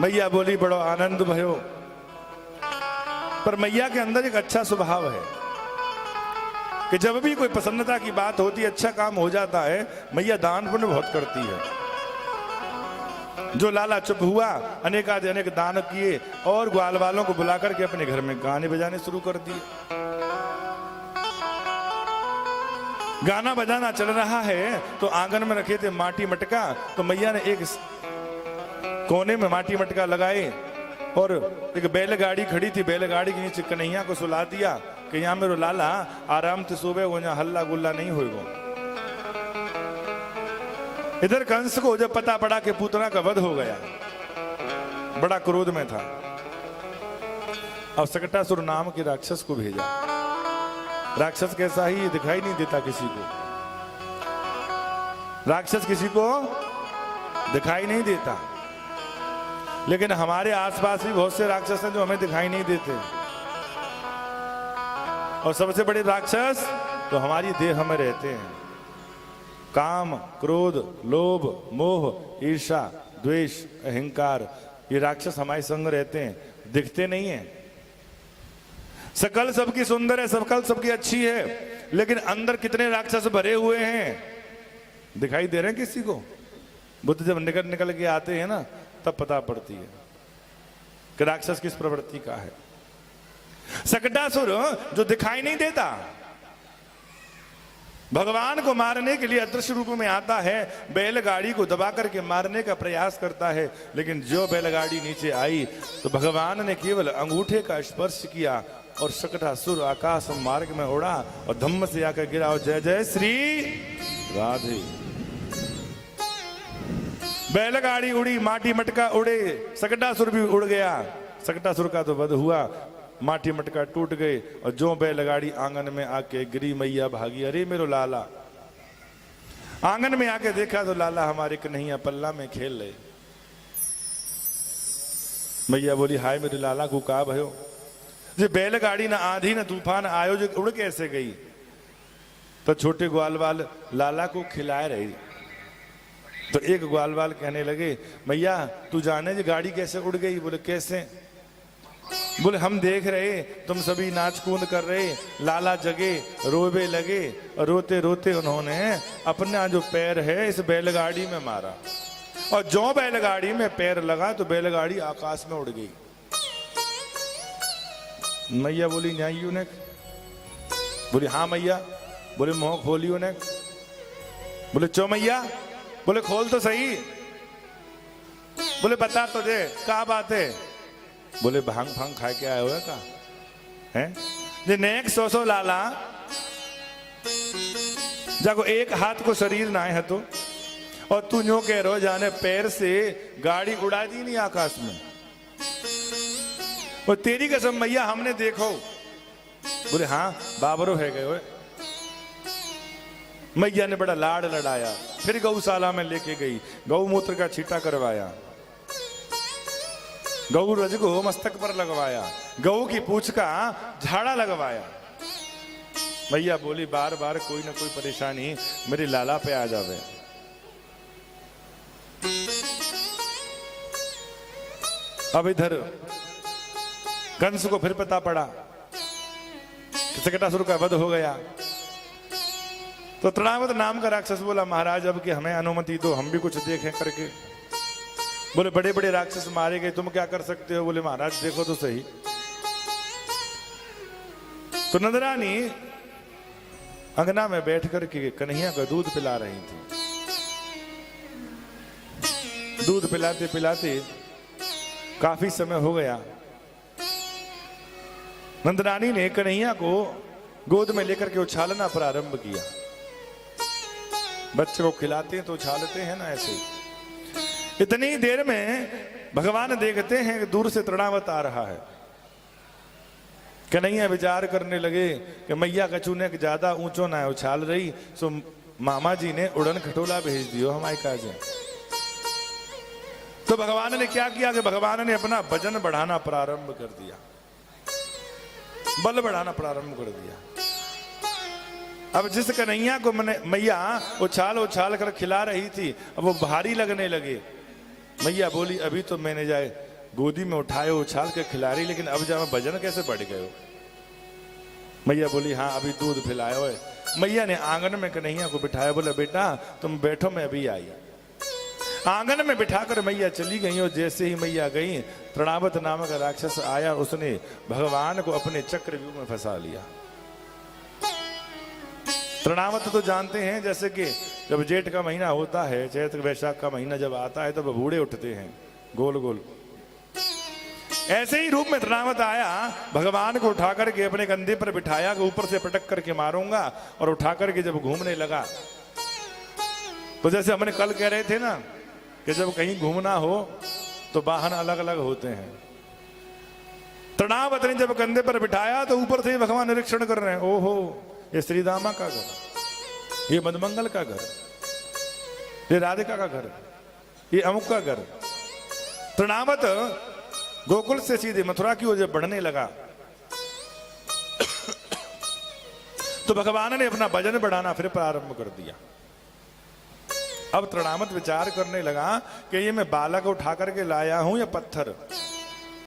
A: मैया बोली बड़ो आनंद भयो, पर मैया के अंदर एक अच्छा स्वभाव है कि जब भी कोई प्रसन्नता की बात होती है, अच्छा काम हो जाता है, मैया दान पुण्य बहुत करती है। जो लाला चुप हुआ, अनेकाद अनेक दान किए और ग्वाल वालों को बुला करके अपने घर में गाने बजाने शुरू कर दिए। गाना बजाना चल रहा है तो आंगन में रखे थे माटी मटका, तो मैया ने एक कोने में माटी मटका लगाए और एक बैलगाड़ी खड़ी थी, बैलगाड़ी के नीचे कन्हैया को सुला दिया कि यहाँ मेरो लाला आराम से सोवे वो, यहाँ हल्ला गुल्ला नहीं होगा। इधर कंस को जब पता पड़ा कि पूतना का वध हो गया, बड़ा क्रोध में था और सकटासुर नाम के राक्षस को भेजा। राक्षस कैसा ही दिखाई नहीं देता किसी को, राक्षस किसी को दिखाई नहीं देता, लेकिन हमारे आसपास भी बहुत से राक्षस हैं जो हमें दिखाई नहीं देते। और सबसे बड़े राक्षस तो हमारी देह में रहते हैं। काम, क्रोध, लोभ, मोह, ईर्ष्या, द्वेष, अहंकार, ये राक्षस हमारे संग रहते हैं, दिखते नहीं हैं। सकल सबकी सुंदर है, सकल सबकी अच्छी है, लेकिन अंदर कितने राक्षस भरे हुए हैं दिखाई दे रहे हैं किसी को? बुद्ध जब निकल के आते हैं ना, तब पता पड़ती है कि राक्षस किस प्रवृत्ति का है। सकटासुर जो दिखाई नहीं देता, भगवान को मारने के लिए अदृश्य रूप में आता है, बैलगाड़ी को दबा करके मारने का प्रयास करता है, लेकिन जो बैलगाड़ी नीचे आई तो भगवान ने केवल अंगूठे का स्पर्श किया और सकटासुर आकाश मार्ग में उड़ा और धम्म से आकर गिरा और जय जय श्री राधे। बैलगाड़ी उड़ी, माटी मटका उड़े, सकटासुर भी उड़ गया। सकटासुर का तो वध हुआ, माटी मटका टूट गए और जो बैलगाड़ी आंगन में आके गिरी, मैया भागी, अरे मेरो लाला। आंगन में आके देखा तो लाला हमारे कन्हैया पल्ला में खेल रहे। मैया बोली, हाय मेरे लाला को का भयो? जो बैलगाड़ी ना आंधी ना तूफान आयो, जो उड़ कैसे गई? तो छोटे ग्वालवाल लाला को खिलाए रही। तो एक ग्वालवाल कहने लगे, मैया तू जाने जी गाड़ी कैसे उड़ गई? बोले कैसे? बोले हम देख रहे तुम सभी नाच कूद कर रहे, लाला जगे रोवे लगे और रोते रोते उन्होंने अपना जो पैर है इस बैलगाड़ी में मारा और जो बैलगाड़ी में पैर लगा तो बैलगाड़ी आकाश में उड़ गई। मैया बोली, न्यायी उन्हें? बोली हाँ मैया। बोले मुंह खोली उन्हें? बोले चो मैया। बोले खोल तो सही। बोले बता तो दे क्या बात है? बोले भांग भांग खा के आए हुए का है जे नेक सो लाला जाको एक हाथ को शरीर ना है तो, और तू न्यो कह रो जाने पैर से गाड़ी उड़ा दी नहीं आकाश में। और तेरी कसम मैया हमने देखो। बोले हाँ बाबरो है गए। मैया ने बड़ा लाड़ लड़ाया, फिर गौशाला में लेके गई, गौमूत्र का छींटा करवाया, गौ रज को मस्तक पर लगवाया, गौ की पूंछ का झाड़ा लगवाया। मैया बोली बार बार कोई ना कोई परेशानी मेरे लाला पे आ जावे। अब इधर कंस को फिर पता पड़ा कि सकटासुर का वध हो गया। तो तृणावत नाम का राक्षस बोला, महाराज अब कि हमें अनुमति दो, हम भी कुछ देखें करके। बोले बड़े बड़े राक्षस मारे गए, तुम क्या कर सकते हो? बोले महाराज देखो तो सही। तो नंदरानी अंगना में बैठ करके कन्हैया को दूध पिला रही थी। दूध पिलाते पिलाते काफी समय हो गया। नंदरानी ने कन्हैया को गोद में लेकर के उछालना प्रारंभ किया। बच्चे को खिलाते हैं तो उछालते हैं ना, ऐसे। इतनी देर में भगवान देखते हैं कि दूर से तृणावत आ रहा है। कन्हैया विचार करने लगे कि मैया कछु ने ज्यादा ऊंचो ना है उछाल रही, सो मामा जी ने उड़न खटोला भेज दियो हमारे काज। तो भगवान ने क्या किया कि भगवान ने अपना वजन बढ़ाना प्रारंभ कर दिया, बल बढ़ाना प्रारंभ कर दिया। अब जिस कन्हैया को मैया उछाल उछाल कर खिला रही थी, अब वो भारी लगने लगे। मैया बोली अभी तो मैंने जाए गोदी में उठाए उछाल के खिला रही, लेकिन अब जब वजन कैसे बढ़ गए हो? मैया बोली हाँ अभी दूध पिलाए हुए। मैया ने आंगन में कन्हैया को बिठाया, बोला बेटा तुम बैठो मैं अभी आई। आंगन में बिठाकर मैया चली गई और जैसे ही मैया गई, तृणावत नामक राक्षस आया, उसने भगवान को अपने चक्रव्यूह में फंसा लिया। तृणावत तो जानते हैं, जैसे कि जब जेठ का महीना होता है, चैत्र वैशाख का महीना जब आता है तब बूढ़े उठते हैं गोल गोल। ऐसे ही रूप में तृणावत आया, भगवान को उठा करके अपने कंधे पर बिठाया, ऊपर से पटक करके मारूंगा, और उठा करके जब घूमने लगा, तो जैसे हमने कल कह रहे थे ना कि जब कहीं घूमना हो तो वाहन अलग अलग होते हैं। तृणावत ने जब कंधे पर बिठाया तो ऊपर से ही भगवान निरीक्षण कर रहे हैं, ओहो ये श्रीदामा का घर, ये मदमंगल का घर, ये राधिका का घर, ये अमुक का घर। तृणावत गोकुल से सीधे मथुरा की ओर जब बढ़ने लगा तो भगवान ने अपना वजन बढ़ाना फिर प्रारंभ कर दिया। अब तृणावत विचार करने लगा कि ये मैं बालक उठा करके लाया हूं या पत्थर।